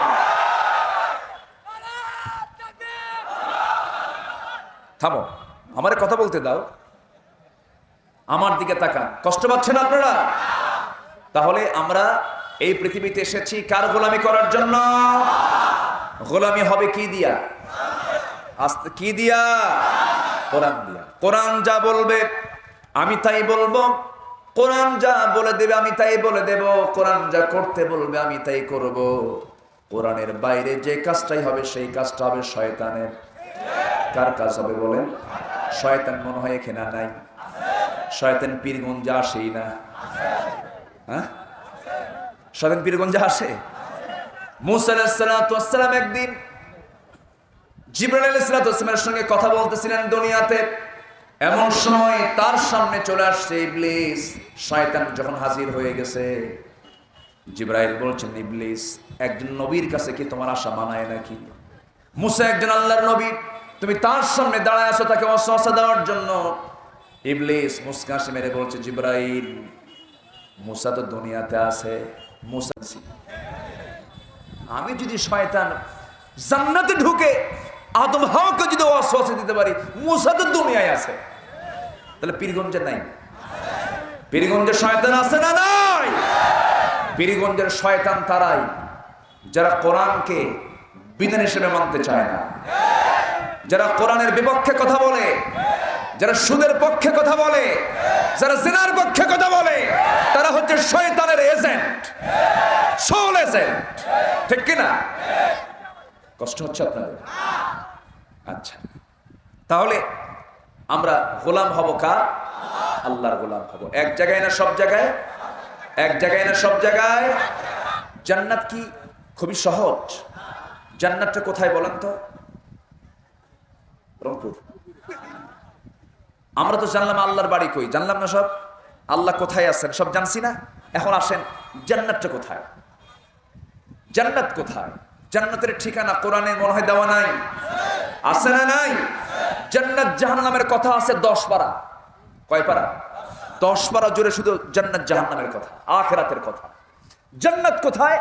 Speaker 1: থামো, আমারে কথা বলতে দাও। আমার দিকে তাকান। কষ্ট পাচ্ছেন আপনারা? তাহলে আমরা এই পৃথিবীতে এসেছি কার গোলামি করার জন্য? গোলামি হবে কি দিয়া? আস্তে কি দিয়া? কোরআন দিয়া। কোরআন যা বলবে আমি তাই বলবো, কোরআন যা বলে দেবে আমি তাই বলে দেব, কোরআন যা করতে বলবে আমি তাই করব। কোরআনের বাইরে যে কাজটাই হবে সেই কাজটা হবে শয়তানের। কার কাজ হবে বলেন? শয়তান মনে হয় এখানে নাই। শয়তান পীরগঞ্জে আসেই না। হ্যাঁ, শয়তান পীরগঞ্জে আসে? মুসা আলাইহিস সালাতু ওয়াস সালাম একদিন জিবরাইল আলাইহিস সালামের সঙ্গে কথা বলতেছিলেন দুনিয়াতে, এমন সময় তার সামনে চলে আসছে ইবলিস। শয়তান যখন হাজির হয়ে গেছে, জিবরাইল বলছেন, ইবলিস, একজন নবীর কাছে কি তোমার আশা মানায় নাকি? মুসা একজন আল্লাহর নবী, তুমি তার সামনে দাঁড়ায় আছো তাকে ওয়াসওয়াসা দেওয়ার জন্য। ইবলিস মুস্কা হাসি মেরে বলছে, জিবরাইল, মুসা তো দুনিয়াতে আছে, মুসা আমি যদি শয়তান জান্নাতে ঢুকে আদম হাওয়াকে যদি ওয়াসওয়াসা দিতে পারি, মুসা তো দুনিয়ায় আছে, তাহলে পীরগঞ্জে নাই? পীরগঞ্জে শয়তান আছে না নাই? পীরগঞ্জের শয়তান তারাই যারা কোরআনকে বিধান হিসেবে মানতে চায় না, যারা কোরআনের বিপক্ষে কথা বলে, যারা সুদের পক্ষে কথা বলে, যারা জিনার পক্ষে কথা বলে, তারা হচ্ছে শয়তানের এজেন্ট, সোল এজেন্ট। ঠিক কিনা? কষ্ট হচ্ছে আপনাদের? আচ্ছা, তাহলে আমরা গোলাম হব কার? আল্লাহর গোলাম হব। এক জায়গায় না সব জায়গায়? এক জায়গায় না সব জায়গায়? জান্নাত কি খুবই সহজ? জান্নাতটা কোথায় বলেন তো? রংপুর। আমরা তো জানলাম আল্লাহর বাড়ি কই, জানলাম না সব? আল্লাহ কোথায় আছেন সব জানছি না? এখন আসেন, জান্নাতটা কোথায়? জান্নাত কোথায়? জান্নাতের ঠিকানা কোরআনে মনে হয় দেওয়া নাই? আছে না নাই? জান্নাত জাহান্নামের কথা আছে 10 পারা। কয় পারা? 10 পারা জুড়ে শুধু জান্নাত জাহান্নামের কথা, আখিরাতের কথা। জান্নাত কোথায়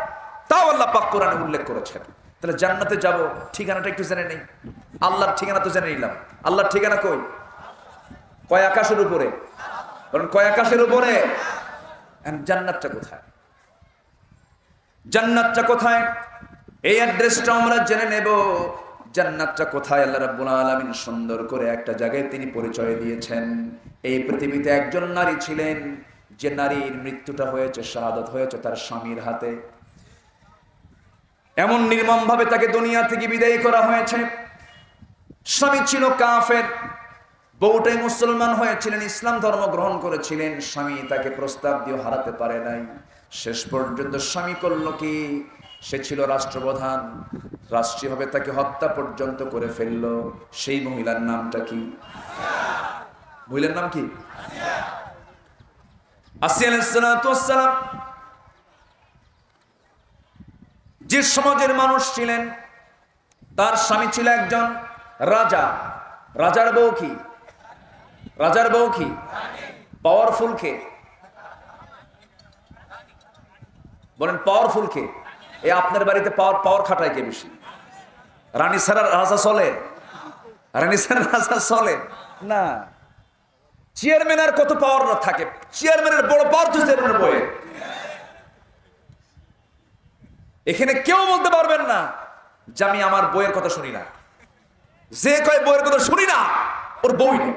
Speaker 1: তাও আল্লাহ পাক কোরআনে উল্লেখ করেছেন। তাহলে জান্নাতে যাব, ঠিকানাটা একটু জেনে নেই। আল্লাহর ঠিকানা তো জেনে নিলাম, আল্লাহর ঠিকানা কই? কয় আকাশের উপরে? কারণ কয় আকাশের উপরে? জান্নাতটা কোথায়? জান্নাতটা কোথায়? এই অ্যাড্রেসটা আমরা জেনে নেব। জান্নাতটা কোথায়? আল্লাহ রাব্বুল আলামিন সুন্দর করে একটা জায়গায় তিনি পরিচয় দিয়েছেন। এই পৃথিবীতে একজন নারী ছিলেন, যে নারীর মৃত্যুটা হয়েছে, শাহাদাত হয়েছে তার স্বামীর হাতে। এমন নির্মম ভাবে তাকে দুনিয়া থেকে বিদায় করা হয়েছে। স্বামী ছিল কাফের, বউটাই মুসলমান হয়েছিলেন, ইসলাম ধর্ম গ্রহণ করেছিলেন। স্বামী তাকে প্রস্তাব দিয়ে হারাতে পারে নাই। শেষ পর্যন্ত স্বামী করলো কি? সে ছিল রাষ্ট্রপ্রধান, রাষ্ট্রীয়ভাবে তাকে হত্যা পর্যন্ত করে ফেললো। সেই মহিলার নামটা কি? মহিলার নাম কি? আসিয়া আলাইহিস সালাতু ওয়াস সালাম যে সমাজের মানুষ ছিলেন, তার স্বামী ছিল একজন রাজা। রাজার বউ কি? রাজার বউ কি? পাওয়ারফুল কে? বলেন পাওয়ারফুল কে? এই আপনার বাড়িতে পাওয়ার খাটায় কে বেশি? রানী ছাড়া রাজা চলে? রানী ছাড়া রাজা চলে না। চেয়ারম্যানের কত পাওয়ার থাকে? চেয়ারম্যানের বড় পাওয়ার তো চেয়ারম্যানের বইয়ে। এখানে কেউ বলতে পারবেন না যে আমি আমার বইয়ের কথা শুনি না। যে কয় বইয়ের কথা শুনি না, ওর বই নেই।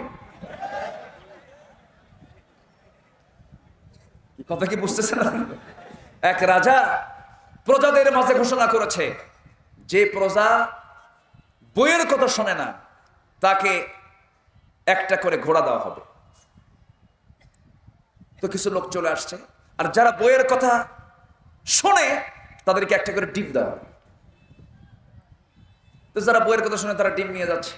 Speaker 1: কথা কি বুঝতেছেন? এক রাজা প্রজাদের মাঝে ঘোষণা করেছে, যে প্রজা বইয়ের কথা শোনে না তাকে একটা করে ঘোড়া দেওয়া হবে। তো কিছু লোক চলে আসছে, আর যারা বইয়ের কথা শোনে তাদেরকে একটা করে ডিম দেওয়া হবে। তো যারা বইয়ের কথা শুনে তারা ডিম নিয়ে যাচ্ছে।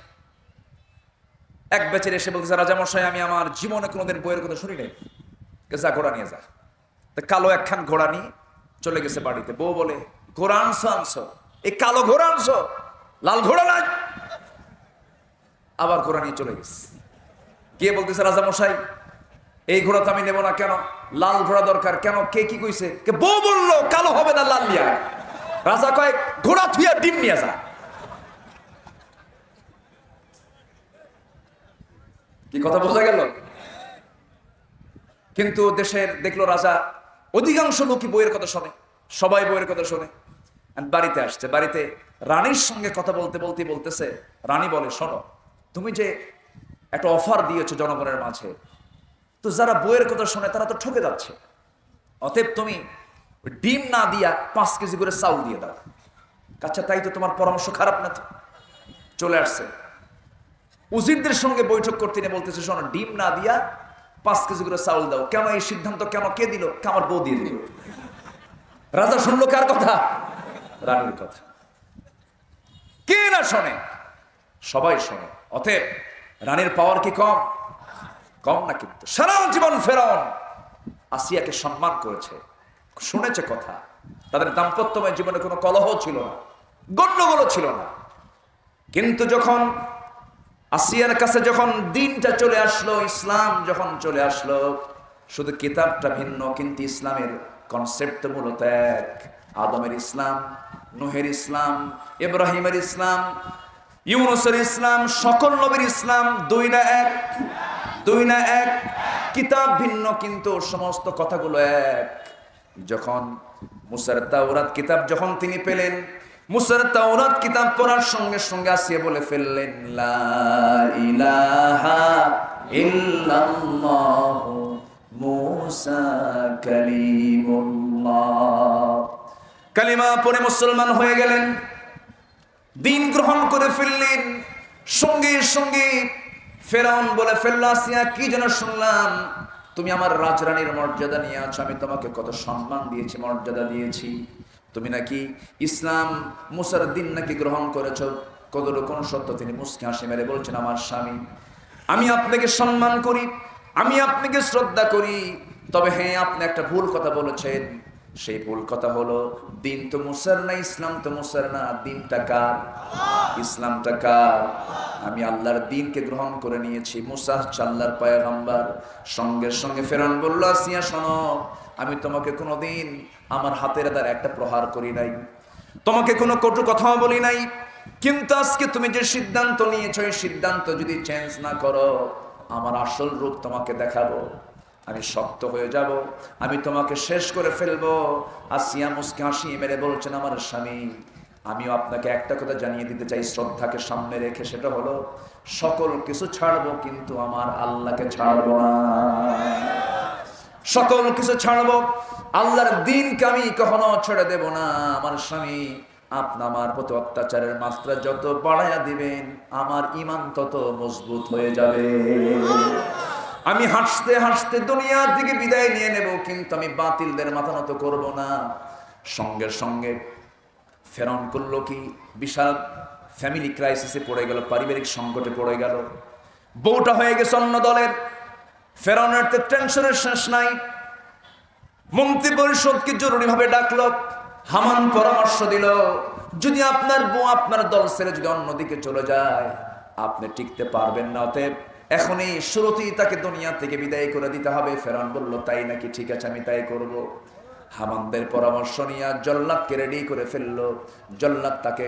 Speaker 1: এক বেচার এসে বলতেছে, রাজামশাই, আমি আমার জীবনে কোনোদিন বইয়ের কথা শুনি নাই। যা, ঘোড়া নিয়ে যা। তো কালো একখান ঘোড়া নিয়ে চলে গেছে বাড়িতে। বউ বলে, ঘোড়া আনছো? এই কালো ঘোড়া আনছো? লাল ঘোড়া নাই? আবার ঘোড়া নিয়ে চলে গেছে। গিয়ে বলতেছে, রাজামশাই, এই ঘোড়া তো আমি নেবো না। কেন? লাল ঘোড়া দরকার। কেন? কে কি কইছে? বউ বললো কালো হবে না, লাল নিয়ে। রাজা কয়, ঘোড়া থুইয়া ডিম নিয়ে যা। কি কথা বোঝা গেল? কিন্তু দেশের দেখলো রাজা অধিকাংশ লোকই বইয়ের কথা শোনে, সবাই বইয়ের কথা শোনে। বাড়িতে আসছে, বাড়িতে রানীর সঙ্গে কথা বলতে বলতে বলতেছে, রানী বলে, শোনো, তুমি যে একটা অফার দিয়েছো জনগণের মাঝে, তো যারা বইয়ের কথা শোনে তারা তো ঠকে যাচ্ছে। অতএব তুমি ডিম না দিয়া 5 কেজি করে চাউল দিয়ে দাও। আচ্ছা, তাই তো, তোমার পরামর্শ খারাপ না তো। চলে আসছে, উজিরদের সঙ্গে বৈঠক করতে নিয়ে বলতেছে, শোনো, ডিম না দিয়া 5 কেজি করে চাউল দাও। কেন এই সিদ্ধান্ত? কেন? কে দিল? আমার বউ দিয়ে দিল। রাজা শুনলো কার কথা? রানীর কথা। কে না শোনে? সবাই শোনে। অতএব রানীর পাওয়ার কি কম? কম না। কিন্তু সারা জীবন ফেরাউন আসিয়াকে সম্মান করেছে, শুনেছে কথা। তাদের দাম্পত্যময় জীবনে কোনো কলহ ছিল না, গন্ডগোল ছিল না। কিন্তু যখন আসিয়ার কাছে যখন দিনটা চলে আসলো, ইসলাম যখন চলে আসলো, শুধু কিতাবটা ভিন্ন কিন্তু ইসলামের কনসেপ্ট মূলত এক। আদমের ইসলাম, নূহের ইসলাম, ইব্রাহিমের ইসলাম, ইউনূসের ইসলাম, সকল নবীর ইসলাম দুই না এক? দুই না এক? কিতাব ভিন্ন কিন্তু সমস্ত কথাগুলো এক। যখন মুসার তাওরাত কিতাব যখন তিনি পেলেন, মুসার তাওরাত কিতাব পড়ার সঙ্গে সঙ্গে আসিয়া বলে ফেললেন, লা ইলাহা ইল্লাল্লাহু মুসা কালিমুল্লাহ। কালিমা পড়ে মুসলমান হয়ে গেলেন, দিন গ্রহণ করে ফেললেন। সঙ্গে সঙ্গে ফেরাউন বলে ফেলল, আসিয়া কি যেন শুনলাম, তুমি আমার রাজরানীর মর্যাদা নিয়ে আছো, আমি তোমাকে কত সম্মান দিয়েছি, মর্যাদা দিয়েছি, তুমি নাকি ইসলাম মুসার দিন নাকি গ্রহণ করেছো, কতটুকু সত্য? তিনি মুস্কি হাসি মেরে বলছেন, আমার স্বামী, আমি আপনাকে সম্মান করি, আমি আপনাকে শ্রদ্ধা করি, তবে হ্যাঁ আপনি একটা ভুল কথা বলেছেন। সেই ভুল কথা হলো, দিন তো মুসার না, ইসলাম তো মুসার না, দিনটা কার? ইসলামটা কার? আমি আল্লাহর দিনকে গ্রহণ করে নিয়েছি, মুসা আল্লাহর পয়গম্বর। সঙ্গে সঙ্গে ফেরাউন বলল, আসিয়া শোনো, আমি তোমাকে কোনোদিন আমার হাতের দ্বারা একটা প্রহার করি নাই, তোমাকে কোনো কটু কথাও বলি নাই, কিন্তু আজকে তুমি যে সিদ্ধান্ত নিয়েছো, এই সিদ্ধান্ত যদি চেঞ্জ না করো, আমার আসল রূপ তোমাকে দেখাবো, আমি শক্ত হয়ে যাব, আমি তোমাকে শেষ করে ফেলবো। আসিয়া মুস্কি হাসি মেরে বলছেন, আমার স্বামী, আমিও আপনাকে একটা কথা জানিয়ে দিতে চাই শ্রদ্ধাকে সামনে রেখে, সেটা হলো সকল কিছু ছাড়বো কিন্তু আমার আল্লাহকে ছাড়বো না। সকল কিছু ছাড়বো, আল্লাহর দিনকে আমি কখনো ছেড়ে দেব না। আমার স্বামী, আপনি আমার প্রতি অত্যাচারের মাত্রা যত বাড়াইয়া দিবেন, আমার ঈমান তত মজবুত হয়ে যাবে। আমি হাসতে হাসতে দুনিয়ার দিকে বিদায় নিয়ে নেব, কিন্তু আমি বাতিলদের মাথা নত করব না। সঙ্গে সঙ্গে ফেরাউন করলো কি, বিশাল ফ্যামিলি ক্রাইসিসে পড়ে গেল, পারিবারিক সংকটে পড়ে গেল। বউটা হয়ে গেছে অন্য দলের। ফেরাউনের তো টেনশনের শেষ নাই। মন্ত্রী পরিষদকে জরুরিভাবে ডাকলো, হামান পরামর্শ দিল, যদি আপনার বউ আপনার দল ছেড়ে যদি অন্যদিকে চলে যায়, আপনি টিকতে পারবেন না, অতএব এখনই শুরুতেই তাকে দুনিয়া থেকে বিদায় করে দিতে হবে। ফেরাউন বলল, তাই নাকি? ঠিক আছে, আমি তাই করব। হামানদের পরামর্শ নিয়ে জল্লাদকে রেডি করে ফেললো। জল্লাদ তাকে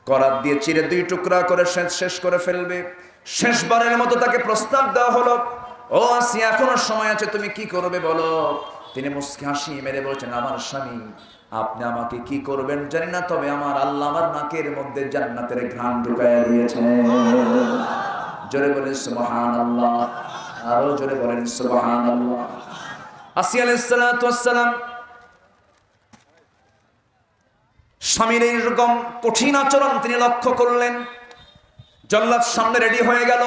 Speaker 1: করাত দিয়ে চিরে 2 টুকরা করে শেষ করে ফেলবে। শেষবারের মতো তাকে প্রস্তাব দেওয়া হলো, ও আসিয়া, এখনো সময় আছে, তুমি কি করবে বলো। তিনি মুস্কি হাসি মেরে বলছেন, আমার স্বামী, আপনি আমাকে কি করবেন জানি না, তবে আমার আল্লাহ আমার নাকের মধ্যে জান্নাতের ঘ্রাণ ঢুকাইয়া দিয়েছেন। জোরে বলেন সুবহানাল্লাহ, আরো জোরে বলেন সুবহানাল্লাহ। আসিয়া আলাইহিস সালাতু ওয়াস সালাম স্বামীর এরকম কঠিন আচরণ তিনি লক্ষ্য করলেন। জল্লাদ সামনে রেডি হয়ে গেল,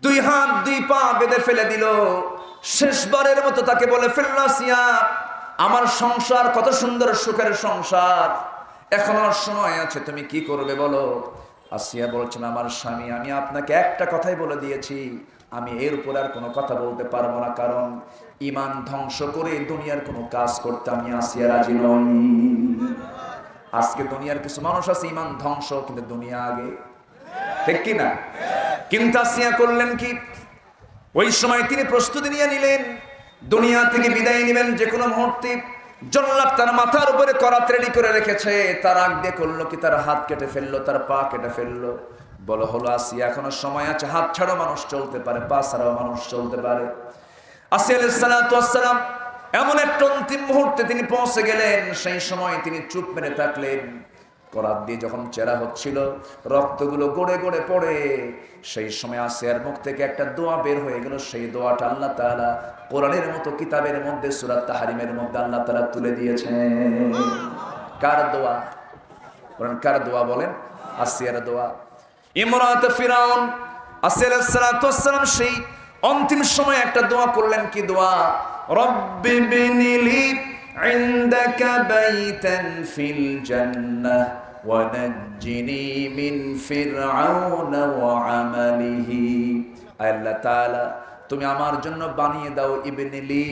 Speaker 1: 2 হাত 2 পা বেঁধে ফেলে দিল। শেষবারের মতো তাকে বলে ফেলল, আসিয়া, আমার সংসার কত সুন্দর সুখের সংসার, এখনো সময় আছে, তুমি কি করবে বলো। আসিয়া বলছেন, আমার স্বামী, আমি আপনাকে একটা কথাই বলে দিয়েছি, আমি এর উপর আর কোনো কথা বলতে পারবো না, কারণ ঈমান ধ্বংস করে দুনিয়ার কোনো কাজ করতে আমি আসিয়া রাজি নই। আজকে দুনিয়ার কিছু মানুষ আছে ঈমান ধ্বংস, কিন্তু দুনিয়া আগে, ঠিক কি না? কিন্তু আসিয়া করলেন কি, ওই সময় তিনি প্রস্তুতি নিয়ে নিলেন, দুনিয়া থেকে বিদায় নেবেন যে কোনো মুহূর্তে। জল্লাদ তার মাথার উপরে করাত রেডি করে রেখেছে, তার আগ দিয়ে করলো কি, তার হাত কেটে ফেললো, তার পা কেটে ফেললো। বলো হলো, আসিয়া, এখনো সময় আছে, হাত ছাড়াও মানুষ চলতে পারে, পা ছাড়াও মানুষ চলতে পারে। আসিয়া আলাইহিস সালাতু ওয়াস সালাম এমন একটা অন্তিম মুহূর্তে তিনি পৌঁছে গেলেন, সেই সময় তিনি চুপ মেরে থাকলেন। করাত দিয়ে যখন চেরা হচ্ছিল, রক্তগুলো গড়ে গড়ে পড়ে, সেই সময় আসিয়ার মুখ থেকে একটা দোয়া বের হয়ে গেল। সেই দোয়াটা আল্লাহ তাআলা কোরআনের মতো কিতাবের মধ্যে সূরা তাহরিমের মধ্যে আল্লাহ তাআলা তুলে দিয়েছেন। কার দোয়া? কোরআন কার দোয়া বলেন? আসিয়ার দোয়া। ইমরাত ফিরাউন আসিয়া আলাইহিস সালাতু ওয়াস সালাম সেই অন্তিম সময় একটা দোয়া করলেন। কি দোয়া? রব্বি বিনিলি ইনদাকা বাইতান ফিল জান্নাহ ওয়ানাজ্জিনি মিন ফিরআউন ওয়া আমালিহি। আল্লাহ তাআলা তুমি আমার জন্য বানিয়ে দাও ইবনিলি,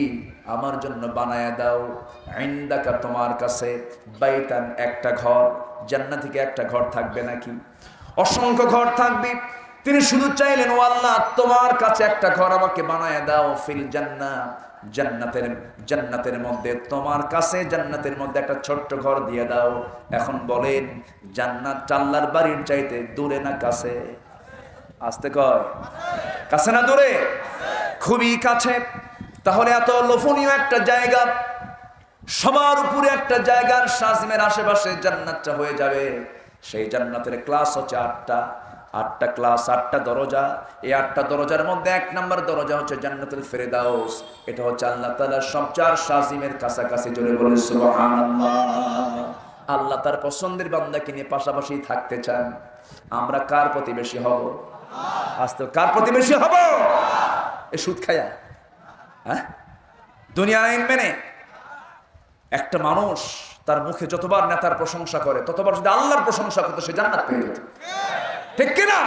Speaker 1: আমার জন্য বানায়া দাও ইনদাকা তোমার কাছে বাইতান একটা ঘর। জান্নাত থেকে একটা ঘর থাকবে নাকি? অসংখ্য ঘর থাকবে। তিনি শুধু চাইলেন, ও আল্লাহ তোমার কাছে একটা ঘর আমাকে বানায়া দাও ফিল জান্নাহ, জান্নাতের মধ্যে তোমার কাছে জান্নাতের মধ্যে একটা ছোট্ট ঘর দিয়ে দাও। এখন বলেন জান্নাত আল্লাহর বাড়ির চাইতে দূরে না কাছে? আসতে কয় কাছে না দূরে? খুবই কাছে। তাহলে এত লোভনীয় একটা জায়গা, সবার উপরে একটা জায়গার শাজমের আশেপাশে জান্নাতটা হয়ে যাবে। সেই জান্নাতের ক্লাস হচ্ছে আটটা ক্লাস, 8টা দরজা। এই 8টা দরজার মধ্যে 1 নম্বর দরজা হচ্ছে জান্নাতুল ফেরদাউস। এটা হচ্ছে আল্লাহ তাআলার সবচেয়ে শাজিমের কাছাকাছি। জোরে বলে সুবহানাল্লাহ। আল্লাহ তার পছন্দের বান্দাকে নিয়ে পাশাপাশি থাকতে চান। আমরা কার প্রতিবেশী হব? আস্তে কার প্রতিবেশী হব? এ সুদ খায়া, হ্যাঁ, দুনিয়া আইন মেনে। একটা মানুষ তার মুখে যতবার নেতার প্রশংসা করে ততবার যদি আল্লাহর প্রশংসা করতো সে জান্নাত পেয়ে যেত। ঠিক কিনা?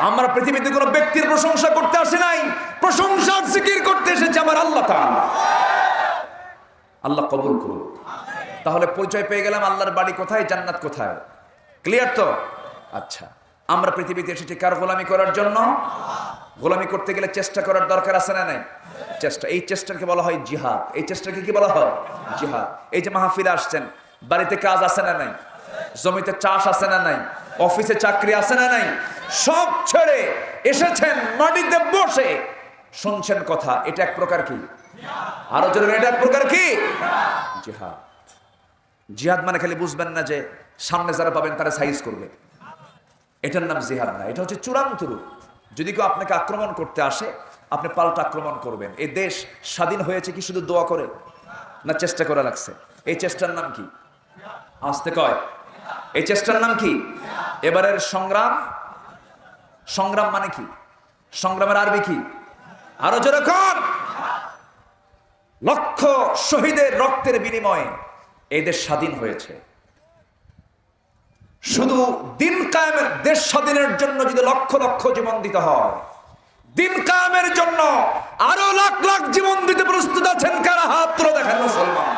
Speaker 1: আমরা পৃথিবীতে কোনো ব্যক্তির প্রশংসা করতে আসি নাই, প্রশংসার জিকির করতে এসেছে আমার আল্লাহ তাআলা। আল্লাহ কবুল করুন। তাহলে পরিচয় পেয়ে গেলাম আল্লাহর বাড়ি কোথায়, জান্নাত কোথায়। ক্লিয়ার তো? আচ্ছা, আমরা পৃথিবীতে এসেছি কার গোলামি করার জন্য? গোলামি করতে গেলে চেষ্টা করার দরকার আছে না নাই? চেষ্টা, এই চেষ্টাকে বলা হয় জিহাদ। এই চেষ্টাকে কি বলা হয়? জিহাদ। এই যে মাহফিলে আসছেন, বাড়িতে কাজ আছে না নাই? জমিতে চাষ আছে না নাই? অফিসে চাকরি আছে না নাই? সব ছেড়ে এসেছেন মাটিতে বসে শুনছেন কথা। এটা এক প্রকার কি? আরো জোরে, এটা এক প্রকার কি? জিহাদ। জিহাদ মানে খালি বুঝবেন না যে সামনে যারা পাবেন তারা সাইজ করবে, এটার নাম জিহাদ না। এটা হচ্ছে চূড়ান্ত রূপ। যদি কেউ আপনাকে আক্রমণ করতে আসে, আপনি পাল্টা আক্রমণ করবেন। এই দেশ স্বাধীন হয়েছে কি শুধু দোয়া করে, না চেষ্টা করা লাগছে? এই চেষ্টার নাম কি? আসতে কয়, এই চেষ্টার নাম কি? এবারের সংগ্রাম মানে কি? সংগ্রামের আরবি কি? আরো জোরে কোন? লক্ষ শহীদের রক্তের বিনিময়ে এই দেশ স্বাধীন হয়েছে। শুধু দিন কায়েমের, দেশ স্বাধীনের জন্য যদি লক্ষ লক্ষ জীবন দিতে হয়, দিন কায়েমের জন্য আরো লাখ লাখ জীবন দিতে প্রস্তুত আছেন কারা? হাত তুলে দেখেন মুসলমান।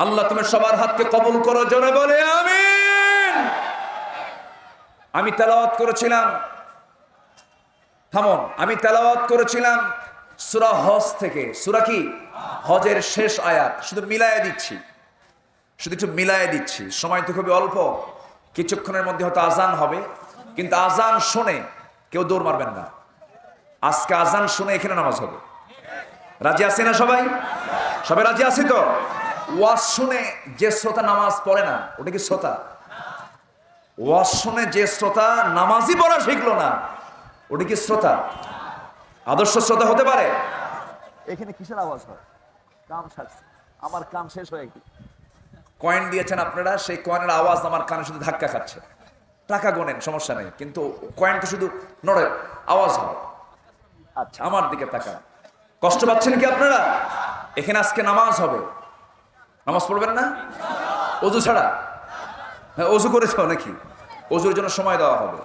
Speaker 1: আল্লাহ তুমি সবার হাতকে কবুল করো, জোরে বলে আমিন। আমি তেলাওয়াত করেছিলাম, থামুন, আমি তেলাওয়াত করেছিলাম সূরা হজ থেকে। সূরা কি? হজের শেষ আয়াত। শুধু মিলায়ে দিচ্ছি, শুধু একটু মিলায়ে দিচ্ছি। সময় তো খুবই অল্প, কিছুক্ষণের মধ্যে হয়তো আজান হবে। কিন্তু আজান শুনে কেউ দৌড় মারবেন না। আজকে আজান শুনে এখানে নামাজ হবে। রাজি আছি না সবাই? সবাই রাজি আছি তো? ওয়াজ শুনে যে শ্রোতা নামাজ পড়ে না, ওটা কি শ্রোতা? ওয়াজ শুনে যে শ্রোতা নামাজই পড়া শিখলো না, ওটা কি শ্রোতা? আদর্শ শ্রোতা হতে পারে? এখানে কিসের আওয়াজ হয়? কান ছাড়ছে, আমার কান শেষ হয়ে গেল। কয়েন দিয়েছেন আপনারা, সেই কয়েনের আওয়াজ আমার কানে শুধু ধাক্কা খাচ্ছে। টাকা গোনেন, সমস্যা নেই, কিন্তু কয়েনটা শুধু নড়ে, আওয়াজ হয়। আচ্ছা, আমার দিকে তাকান। কষ্ট পাচ্ছেন কি আপনারা? এখানে আজকে নামাজ হবে, নামাজ পড়বেন না? অজু ছাড়া? হ্যাঁ, অজু করেছ নাকি? অজুর জন্য সময় দেওয়া হবে,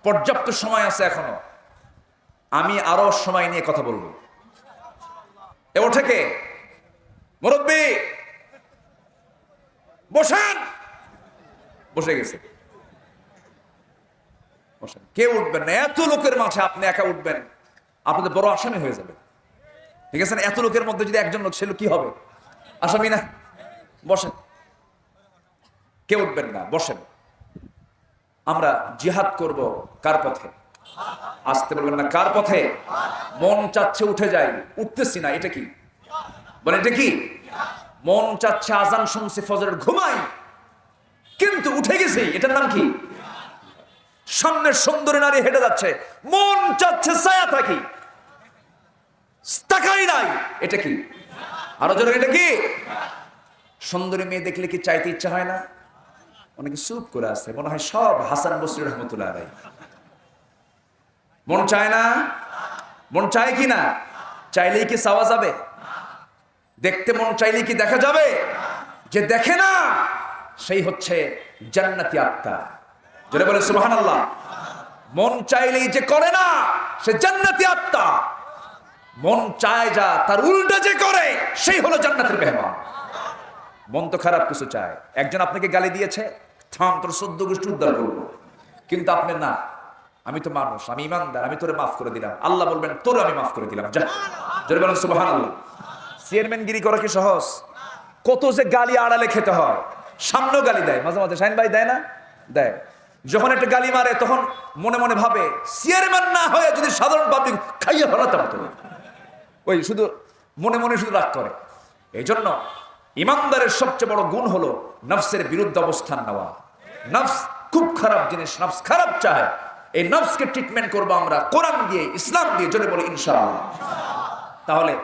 Speaker 1: পর্যাপ্ত সময় আছে এখনো। আমি আরো সময় নিয়ে কথা বলবো। এ ওঠে কে? মুরব্বি বসেন। বসে গেছে, বসেন। কেউ উঠবেন না। এত লোকের মাঝে আপনি একা উঠবেন, আপনাদের বড় আসামি হয়ে যাবে। ঠিক আছে? এত লোকের মধ্যে যদি একজন লোক, সে লোক কি হবে? আসামি না? বসেন, কেউ উঠবেন না, বসেন। আমরা জিহাদ করব কার পথে? আসতে বলবেন না, কার পথে? মন চাচ্ছে উঠে যাই, উঠতেছি না, এটা কি? বলে এটা কি? মন চাচ্ছে আজান শুনছি ফজরের, ঘুমাই, কিন্তু উঠে গেছি, এটার নাম কি? সামনে সুন্দরী নারী হেঁটে যাচ্ছে, মন চাচ্ছে ছায়া থাকি, তাকাই নাই, এটা কি? আরো জোরে, এটা কি? সুন্দরী মেয়ে দেখলে কি চাইতে ইচ্ছা হয় না? অনেকে চুপ করে আছে, মনে হয় সব হাসান বসরি রহমতুল্লাহ আলাইহি। মন চায় না? মন চায় কি না? চাইলেই কি চাওয়া যাবে? দেখতে মন চাইলেই কি দেখা যাবে? যে দেখে না সেই হচ্ছে জান্নাতি আত্মা। জোরে বলে সুবহানাল্লাহ। মন চাইলেই যে করে না সে জান্নাতি আত্মা। মন চায় যা তার উল্টা যে করে সেই হলো জান্নাতের মেহমান। মন তো খারাপ কিছু চায়। একজন আপনাকে গালি দিয়েছে, থাম তোর 14 গোষ্ঠী উদ্ধার করবো, কিন্তু আপনি না, আমি তো মানুষ, আমি ইমানদার, আমি তোরে মাফ করে দিলাম। আল্লাহ বলবেন তোরে আমি মাফ করে দিলাম, যা। জোরে বলেন সুবহানাল্লাহ। চেয়ারম্যানগিরি করা কি সহজ? কত যে গালি আড়ালে খেতে হয়। সামনেও গালি দেয় মাঝে মাঝে, শাহিন ভাই দেয় না? দেয়। যখন একটা গালি মারে তখন মনে মনে ভাবে চেয়ারম্যান না হয়ে যদি সাধারণ পাবলিক খাইয়ে ফেলাতাম তো। ওই শুধু মনে মনে শুধু রাগ করে। এই জন্য ইমানদারের সবচেয়ে বড় গুণ হলো নফসের বিরুদ্ধে অবস্থান নেওয়া। নফস খুব খারাপ জিনিস, নফস খারাপ চায়। এই নফসকে ট্রিটমেন্ট করবো আমরা কোরআন দিয়ে, ইসলাম দিয়ে। জোরে বলি ইনশাআল্লাহ। তাহলে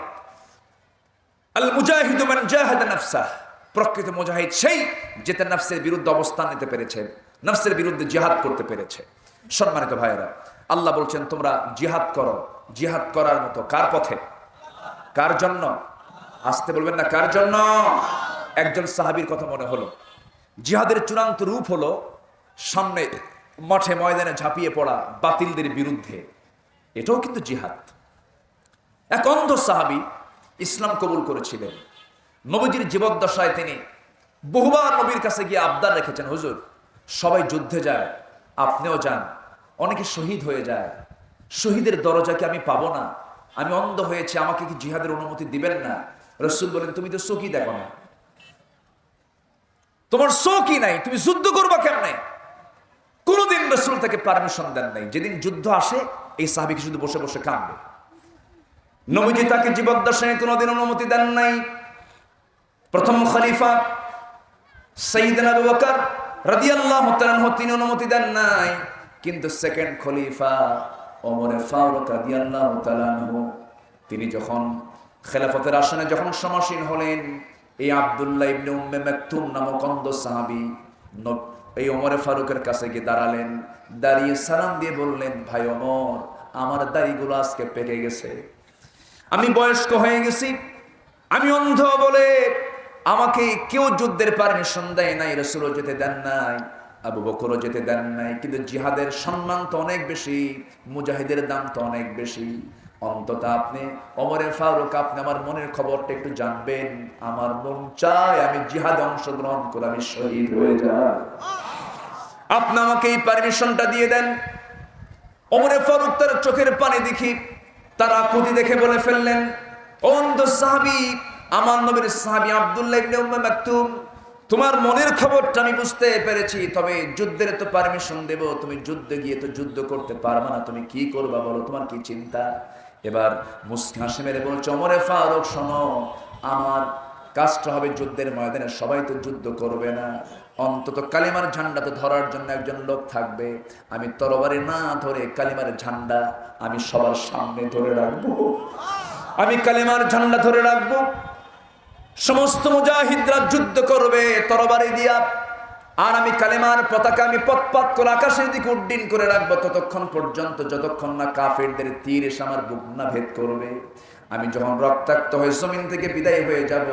Speaker 1: আল মুজাহিদু মান জাহাদা নাফসাহ, প্রকৃত মুজাহিদ সেই যে তার নফসের বিরুদ্ধে অবস্থান নিতে পেরেছে, নফসের বিরুদ্ধে জিহাদ করতে পেরেছে। সম্মানিত ভাইয়েরা, আল্লাহ বলছেন তোমরা জিহাদ করো। জিহাদ করার মতো কার পথে? কার জন্য? আসতে বলবেন না, কার জন্য? একজন সাহাবীর কথা মনে হলো। জিহাদের চূড়ান্ত রূপ হলো সামনে মাঠে ময়দানে ঝাঁপিয়ে পড়া বাতিলদের বিরুদ্ধে। এটাও কিন্তু জিহাদ। এক অন্ধ সাহাবী ইসলাম কবুল করেছিলেন। নবীজির জীবদ্দশায় তিনি বহুবার নবীর কাছে গিয়ে আবদার রেখেছেন, হুজুর সবাই যুদ্ধে যায়, আপনিও যান, অনেকে শহীদ হয়ে যায়, শহীদের দরজাকে আমি পাবো না, আমি অন্ধ হয়েছি, আমাকে কি জিহাদের অনুমতি দিবেন না? রাসূল বলেন তুমি তো চোখই দেখো না, তোমার চোখই নাই, তুমি যুদ্ধ করবা কেমনে? কোনদিন রাসূল তাকে পারমিশন দেন নাই। যেদিন যুদ্ধ আসে এই সাহাবীকে শুধু বসে বসে কাঁদবে। নবীজি তাকে জীবদ্দশায় কোনদিন অনুমতি দেন নাই। প্রথম খলিফা সাইয়েদনা আবু বকর রাদিয়াল্লাহু তাআলা আনহু তিনি অনুমতি দেন নাই, কিন্তু সেকেন্ড খলিফা ওমর ফারুক রাদিয়াল্লাহু তাআলা আনহু তিনি যখন খেলাফতের আসনে যখন সমাসীন হলেন, এই আব্দুল্লাহ ইবনে উম্মে মাকতুম নামক অন্ধ সাহাবী এই ওমর ফারুকের কাছে গিয়ে দাঁড়ালেন। দাঁড়িয়ে সালাম দিয়ে বললেন, ভাই ওমর, আমার দাড়িগুলো আজকে পেকে গেছে, আমি বয়স্ক হয়ে গেছি, আমি অন্ধ বলে আমাকে কেউ যুদ্ধের পারমিশন দেয় নাই, রাসূলও যেতে দেন নাই, আবু বকরও যেতে দেন নাই, কিন্তু জিহাদের সম্মান তো অনেক বেশি, মুজাহিদের দাম তো অনেক বেশি। অন্তত আপনি ওমরে ফারুক, আপনি আমার মনের খবরটা একটু জানবেন। আমার মন চায় আমি জিহাদে অংশগ্রহণ করে আমি শহীদ হয়ে যাই, আপনি আমাকে এই পারমিশনটা দিয়ে দেন। ওমরে ফারুক তার চোখের পানি দেখি, তার আকুতি দেখে বলে ফেললেন, অন্ধ সাহাবী, আমার নবীর সাহাবী আব্দুল্লাহ ইবনে উম্মে মাকতুম, তোমার মনের খবরটা আমি বুঝতে পেরেছি, তবে যুদ্ধের তো পারমিশন দেব, তুমি যুদ্ধে গিয়ে তো যুদ্ধ করতে পারবে না, তুমি কি করবা বলো, তোমার কি চিন্তা? এবার মুসকি হাসি মেরে বলছে, ওমরে ফারুক শোনো, আমার কাজটা হবে যুদ্ধের ময়দানে, সবাই তো যুদ্ধ করবে না, অন্তত কালিমার ঝান্ডা তো ধরার জন্য একজন লোক থাকবে, আমি তরবারি না ধরে কালিমার ঝান্ডা আমি সবার সামনে ধরে রাখবো, আমি কালিমার ঝান্ডা ধরে রাখবো, সমস্ত মুজাহিদরা যুদ্ধ করবে তরবারি দিয়া, আর আমি কালেমার পতাকা আমি পথ করে আকাশের দিকে উড্ডীন করে রাখবো ততক্ষণ পর্যন্ত যতক্ষণ না কাফেরদের তীর এসে আমার বুক না ভেদ করবে। আমি যখন রক্তাক্ত হয়ে জমিন থেকে বিদায় হয়ে যাব,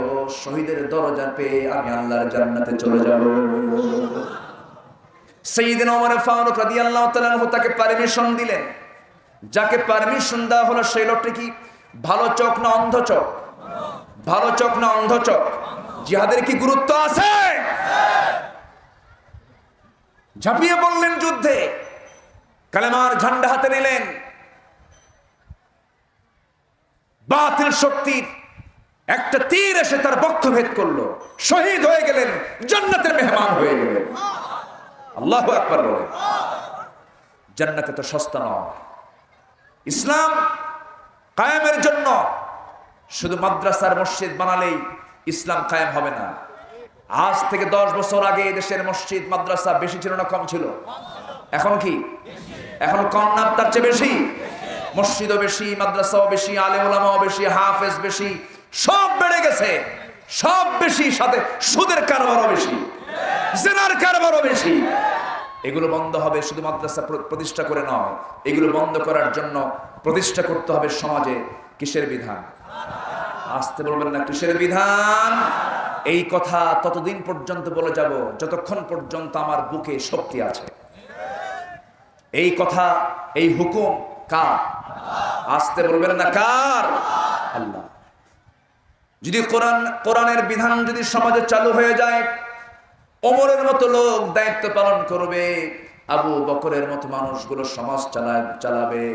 Speaker 1: শহীদের দরজা পেয়ে আমি আল্লাহর জান্নাতে চলে যাব। সাইয়েদনা ওমর ফারুক রাদিয়াল্লাহু তাআলা আনহু তাকে পারমিশন দিলেন। যাকে পারমিশন দেওয়া হলো সেই লোকটা কি ভালো চোখ না অন্ধ চোখ? ভালো চোখ না অন্ধ চোখ? জিহাদের কি গুরুত্ব আছে? ঝাঁপিয়ে পড়লেন যুদ্ধে, কালেমার ঝান্ডা হাতে নিলেন, বাতিল শক্তির একটা তীর এসে তার বক্ষভেদ করলো, শহীদ হয়ে গেলেন, জান্নাতের মেহমান হয়ে গেলেন। আল্লাহু আকবার বলে। জান্নাতে তো সস্তা নয়। ইসলাম কায়েমের জন্য শুধু মাদ্রাসার মসজিদ বানালেই ইসলাম কায়েম হবে না। আজ থেকে 10 বছর আগে দেশের মসজিদ মাদ্রাসা বেশি ছিল না কম ছিল? এখন কি? এখন কম না তার চেয়ে বেশি? মসজিদও বেশি, মাদ্রাসাও বেশি, আলেম ওলামাও বেশি, হাফেজ বেশি, সব বেড়ে গেছে, সব বেশি, সাথে সুদের কারবারও বেশি। জিনার কারবারও বেশি। এগুলো বন্ধ হবে শুধু মাদ্রাসা প্রতিষ্ঠা করে নয়, এগুলো বন্ধ করার জন্য প্রতিষ্ঠা করতে হবে সমাজে কিসের বিধান? আসতে বলবেন না, কিসের বিধান? এই কথা ততদিন পর্যন্ত বলে যাব যতক্ষণ পর্যন্ত আমার বুকে শক্তি আছে। এই কথা, এই হুকুম কার? আসতে বলবেন না, কার? আল্লাহ। যদি কোরআনের বিধান যদি সমাজে চালু হয়ে যায়, ওমরের মতো লোক দায়িত্ব পালন করবে, আবু বকরের মতো মানুষগুলো সমাজ চালাবে,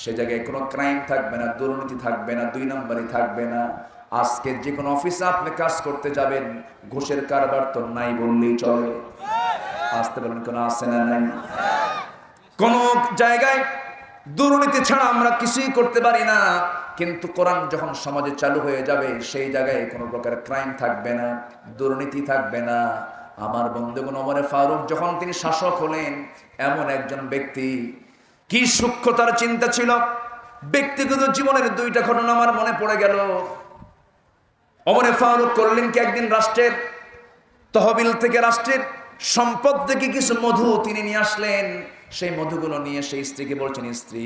Speaker 1: সে জায়গায় কোনো ক্রাইম থাকবে না, দুর্নীতি থাকবে না, দুই নম্বরই থাকবে না। আজকে যে কোনো অফিসে আপনি কাজ করতে যাবেন, ঘুষের কারবার তো নাই বললেই চলে। আসতে বলেন, কোনো আছে না? নাই। কোন জায়গায় দুর্নীতি ছাড়া আমরা কিছুই করতে পারি না, কিন্তু কোরআন যখন সমাজে চালু হয়ে যাবে, সেই জায়গায় কোনো প্রকার ক্রাইম থাকবে না, দুর্নীতি থাকবে না। আমার বন্ধুগণ, ওমরে ফারুক যখন তিনি শাসক হলেন, এমন একজন ব্যক্তি, কি সূক্ষ্মতার চিন্তা ছিল। ব্যক্তিগত জীবনের দুইটা ঘটনা আমার মনে পড়ে গেল। ওমরে ফারুক করলেন কি, একদিন রাষ্ট্রের তহবিল থেকে, রাষ্ট্রের সম্পদ থেকে কিছু মধু তিনি নিয়ে আসলেন। সেই মধুগুলো নিয়ে সেই স্ত্রীকে বলছেন, স্ত্রী,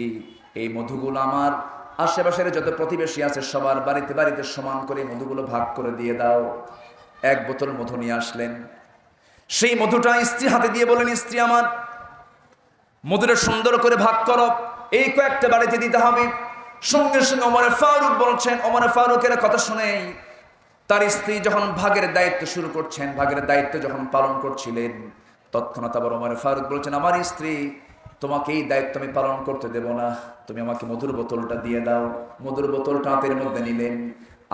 Speaker 1: এই মধুগুলো আমার আশেপাশের যত প্রতিবেশী আছে সবার বাড়িতে বাড়িতে সমান করে মধুগুলো ভাগ করে দিয়ে দাও। এক বোতল মধু নিয়ে আসলেন। সেই মধুটা স্ত্রী হাতে দিয়ে বলেন, স্ত্রী, আমার মধুটা সুন্দর করে ভাগ করো, এই কয়েকটা বাড়িতে দিতে হবে। সঙ্গে সঙ্গে ওমরে ফারুক বলছেন, ওমরে ফারুকের কথা শুনেই তার স্ত্রী যখন ভাগের দায়িত্ব শুরু করছেন, ভাগের দায়িত্ব যখন পালন করছিলেন, তৎক্ষণাৎ আবার ওমরে ফারুক বলছেন, আমার স্ত্রী, তোমাকে এই দায়িত্ব আমি পালন করতে দেব না, তুমি আমাকে মধুর বোতলটা দিয়ে দাও। মধুর বোতলটা হাতের মধ্যে নিলেন,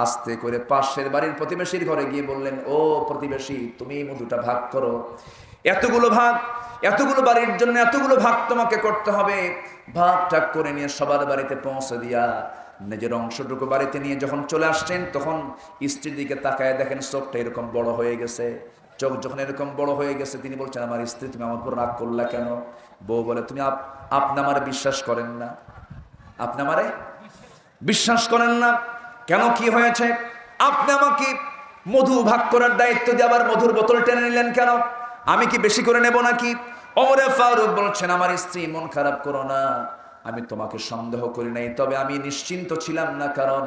Speaker 1: আস্তে করে পাশের বাড়ির প্রতিবেশীর ঘরে গিয়ে বললেন, ও প্রতিবেশী, তুমি এই মধুটা ভাগ করো। এতগুলো ভাগ, এতগুলো বাড়ির জন্য এতগুলো ভাগ তোমাকে করতে হবে। ভাগ টাগ করে নিয়ে সবার বাড়িতে পৌঁছে দিয়া নিজের অংশটুকু বাড়িতে নিয়ে যখন চলে আসছেন, তখন স্ত্রীর দিকে তাকায় দেখেন চোখটা এরকম বড় হয়ে গেছে। চোখ যখন এরকম বড় হয়ে গেছে, তিনি বলছেন, আমার স্ত্রী, তুমি আমার উপর রাগ করলা কেন? বউ বলে, তুমি আপনি আমারে বিশ্বাস করেন না, আপনি আমারে বিশ্বাস করেন না কেন? কি হয়েছে? আপনি আমাকে মধু ভাগ করার দায়িত্ব দিয়ে আবার মধুর বোতল টেনে নিলেন কেন? আমি কি বেশি করে নেব নাকি? ওমরে ফারুক বলছেন, আমার স্ত্রী, মন খারাপ করো না, আমি তোমাকে সন্দেহ করি নাই, তবে আমি নিশ্চিন্ত ছিলাম না, কারণ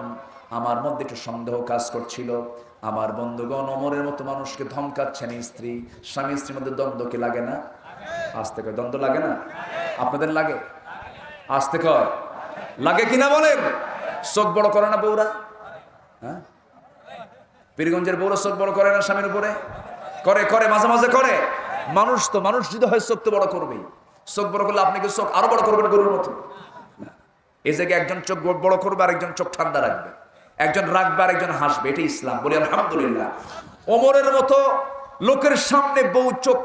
Speaker 1: আমার মধ্যে একটু সন্দেহ কাজ করছিল। আমার বন্ধুগণ, ওমরের মতো মানুষকে ধমকাচ্ছেন স্ত্রী, স্বামী স্ত্রীর মধ্যে দ্বন্দ্ব কি লাগে না? আসতে কয়, দ্বন্দ্ব লাগে না? আপনাদের লাগে? আসতে কয়, লাগে কিনা বলেন? চোখ বড় করে না বউরা? হ্যাঁ, পীরগঞ্জের বউরা চোখ বড় করে না স্বামীর উপরে? করে, করে, মাঝে মাঝে করে। মানুষ তো, মানুষ যদি হয় চোখ তো বড় করবেই। চোখ বড় করলে আপনি কি চোখ আরো বড় করবেন গরুর মতো? এই জায়গায় একজন চোখ বড় করবে, আরেকজন চোখ ঠান্ডা রাখবে, একজন রাখবে আরেকজন হাসবে। এটা ইসলাম, বলি আলহামদুলিল্লাহ। ওমরের মতো লোকের সামনে বউ চোখ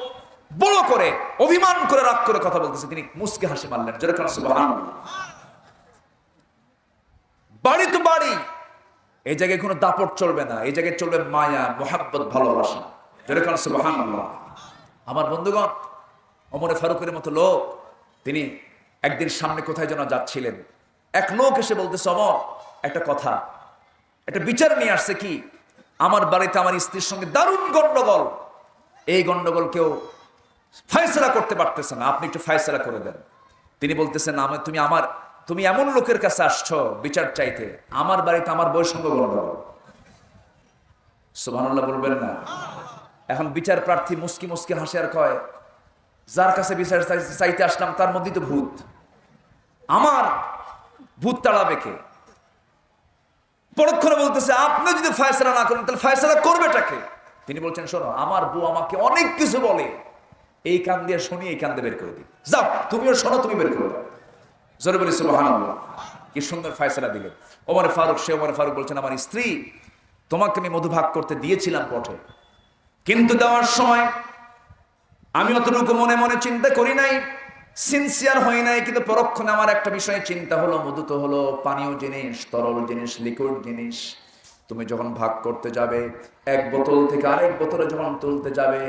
Speaker 1: বড় করে অভিমান করে রাগ করে কথা বলতেছে, তিনি মুচকে হাসি মারলেন, যেরকম সুবহানাল্লাহ। বাড়ি তো বাড়ি, এই জায়গায় কোনো দাপট চলবে না, এই জায়গায় চলবে মায়া, মোহাব্বত, ভালোবাসা, যেরকম সুবহানাল্লাহ। আমার বন্ধুগণ, ওমরে ফারুকের মতো লোক, তিনি একদিন সামনে কোথায় যেন যাচ্ছিলেন, এক লোক এসে বলতেছে, ওমর, একটা কথা, একটা বিচার নিয়ে আসছে। কি? আমার বাড়িতে আমার স্ত্রীর সঙ্গে দারুণ গন্ডগোল, এই গন্ডগোল কেউ ফয়সালা করতে পারতেছে না, আপনি একটু ফয়সালা করে দেন। তিনি বলতেছেন, তুমি এমন লোকের কাছে আসছো বিচার চাইতে, আমার বাড়িতে আমার বউয়ের সঙ্গে গন্ডগোল। সুবহানাল্লাহ বলবেন না? এখন বিচার প্রার্থী মুস্কি মুস্কি হাসে আর কয়, যার কাছে বিচার চাইতে আসলাম তার মধ্যেই তো ভূত, আমার ভূত তাড়াবে কে? পরক্ষণে বলতেছে, আপনি যদি ফয়সালা না করেন তাহলে ফয়সালা করবেটাকে? তিনি বলছেন, শোনো, আমার বউ আমাকে অনেক কিছু বলে, এই কান দিয়ে শুনি, এই কান দিয়ে বের করে দিই, যাও তুমিও শোনো, তুমি বের করে দাও। জোরে বলি সুবহানাল্লাহ। কি সুন্দর ফয়সালা দিল ওমরে ফারুক। সে ওমরে ফারুক বলছেন, আমার স্ত্রী, তোমাকে আমি মধু ভাগ করতে দিয়েছিলাম বটে, কিন্তু দেওয়ার সময় আমি অতটুকু মনে মনে চিন্তা করি নাই, সিনসিয়ার হই নাই, কিন্তু পরক্ষণে আমার একটা বিষয়ে চিন্তা হলো, মধু তো হলো পানীয় জিনিস, তরল জিনিস, লিকুইড জিনিস। তুমি যখন ভাগ করতে যাবে, এক বোতল থেকে আরেক বোতলে যখন তুলতে যাবে,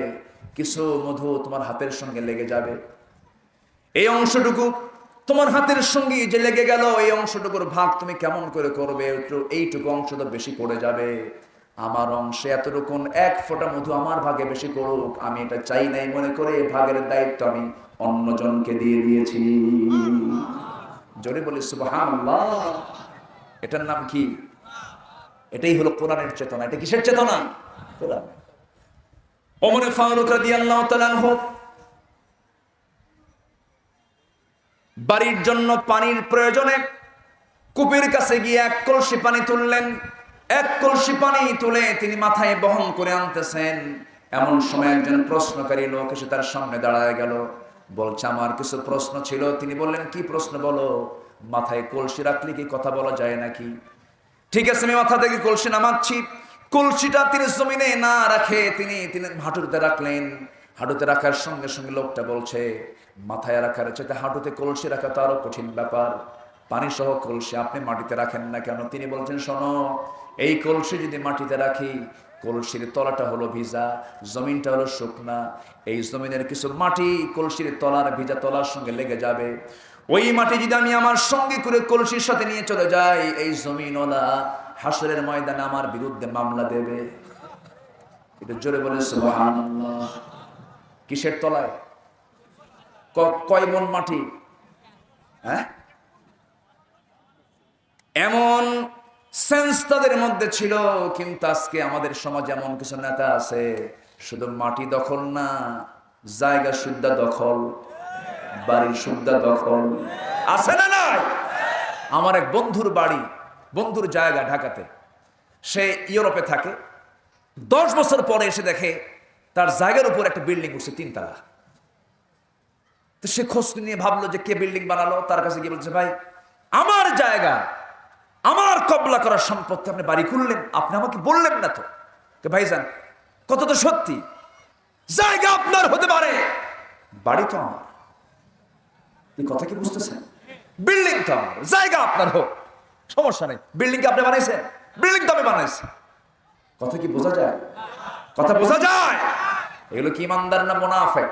Speaker 1: কিছু মধু তোমার হাতের সঙ্গে লেগে যাবে। এই অংশটুকু তোমার হাতের সঙ্গে যে লেগে গেল, এই অংশটুকুর ভাগ তুমি কেমন করে করবে? এইটুকু অংশ তো বেশি পড়ে যাবে। আমার অংশে এতটুকু এক ফোঁটা মধু আমার ভাগে বেশি করুক, আমি এটা চাই নাই মনে করে ভাগের দায়িত্ব আমি অন্যজনকে দিয়ে দিয়েছি। জোরে বলি সুবহানাল্লাহ। এটার নাম কি? এটাই হলো কোরআনের চেতনা। এটা কিসের চেতনা? কোরআন। ওমর ফারুক রাদিয়াল্লাহু তাআলা আনহু বাড়ির জন্য পানির প্রয়োজনে কূপের কাছে গিয়ে এক কলসি পানি তুললেন। এক কলসি পানি তুলে তিনি মাথায় বহন করে আনতেছেন। এমন সময় একজন প্রশ্নকারী লোক এসে তার সামনে দাঁড়ায় গেল, বলছে আমার কিছু প্রশ্ন ছিল। তিনি বললেন কি প্রশ্ন বলো? মাথায় কলসি রাখলে কি কথা বলা যায় নাকি? ঠিক আছে, আমি মাথা থেকে কলসি নামাচ্ছি। কলসিটা তিনি জমিনে না রাখে তিনি হাঁটুতে রাখলেন। হাঁটুতে রাখার সঙ্গে সঙ্গে লোকটা বলছে মাথায় রাখার চাইতে হাঁটুতে কলসি রাখা তো আরো কঠিন ব্যাপার। পানি সহ কলসি আপনি মাটিতে রাখেন না কেন? তিনি বলছেন শোনো, এই কলসি যদি মাটিতে রাখি, কলসির তলাটা হলো ভিজা, জমিনটা হলো শুকনা। এই জমিনের কিছু মাটি কলসির তলার ভিজা তলার সঙ্গে লেগে যাবে। ওই মাটি যদি আমি আমার সঙ্গে করে কলসির সাথে নিয়ে চলে যাই, এই জমিনওয়ালা হাসরের ময়দানে আমার বিরুদ্ধে মামলা দেবে। এটা জোরে বলে সুবহানাল্লাহ। কিসের তলায়? কয় মণ মাটি? হ্যাঁ, এমন সেন্স তাদের মধ্যে ছিল। কিন্তু আজকে আমাদের সমাজে এমন কিছু নেতা আছে, শুধু মাটি দখল না, জায়গা সুদ্ধা দখল, বাড়ির সুদ্ধা দখল। আছে না নাই? আমার এক বন্ধুর বাড়ি, বন্ধুর জায়গা ঢাকাতে, সে ইউরোপে থাকে। 10 বছর পরে এসে দেখে তার জায়গার উপর একটা বিল্ডিং উঠছে 3 তলা। তো সে খোঁজ নিয়ে ভাবলো যে কে বিল্ডিং বানালো। তার কাছে গিয়ে বলছে ভাই, আমার জায়গা, আমার কবলা করার সম্পত্তি আপনি বাড়ি করলেন, আপনি আমাকে বললেন না তো। ভাইজান কত তো সত্যি, জায়গা আপনার হতে পারে, বাড়ি তো আমার। এই কথা কি বুঝতেছেন? বিল্ডিং তো আমার, জায়গা আপনার হোক, সমস্যা নেই। বিল্ডিং কি আপনি বানাইছেন? বিল্ডিং তো আমি বানাইছি। কথা কি বোঝা যায়? কথা বোঝা যায়? এগুলো কি ইমানদার না মুনাফিক?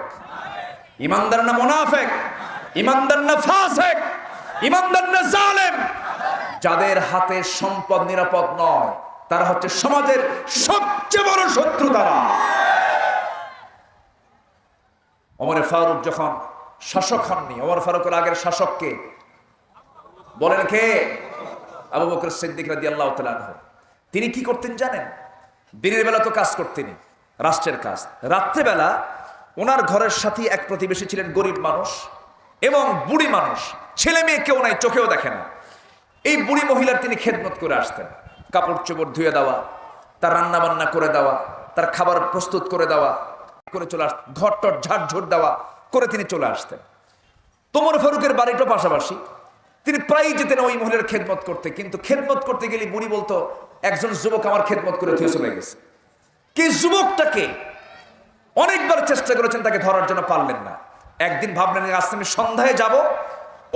Speaker 1: ইমানদার না মুনাফিক? ইমানদার না ফাসিক? ইমানদার না জালেম? যাদের হাতে সম্পদ নিরাপদ নয়, তারা হচ্ছে সমাজের সবচেয়ে বড় শত্রু। তারা ওমর ফারুক যখন শাসক হননি, ওমর ফারুকের আগের শাসককে বলেন কে? আবু বকর সিদ্দিক রাদিয়াল্লাহু তাআলা আনহু। তিনি কি করতেন জানেন? দিনের বেলা তো কাজ করতেন, রাষ্ট্রের কাজ। রাত্রেবেলা ওনার ঘরের সাথে এক প্রতিবেশী ছিলেন গরিব মানুষ এবং বুড়ি মানুষ, ছেলে মেয়ে কেউ নাই, চোখেও দেখে না। এই বুড়ি মহিলার তিনি খেদমত করে আসতেন। কাপড় চোপড় ধুয়ে দেওয়া, তার রান্না বান্না করে দেওয়া, তার খাবার প্রস্তুত করে দেওয়া, করে চলে আসতেন। ঘর টর ঝাড়ঝুড় দেওয়া করে তিনি চলে আসতেন। ওমর ফারুকের বাড়িটা পাশাপাশি, তিনি প্রায়ই যেতেন ওই মহিলার খেদমত করতে। কিন্তু খেদমত করতে গেলে বুড়ি বলতো একজন যুবক আমার খেদমত করে ধুয়ে চলে গেছে। কি যুবকটাকে অনেকবার চেষ্টা করেছেন, তাকে ধরার জন্য পারলেন না। একদিন ভাবলেন আজকে আমি সন্ধ্যায় যাব,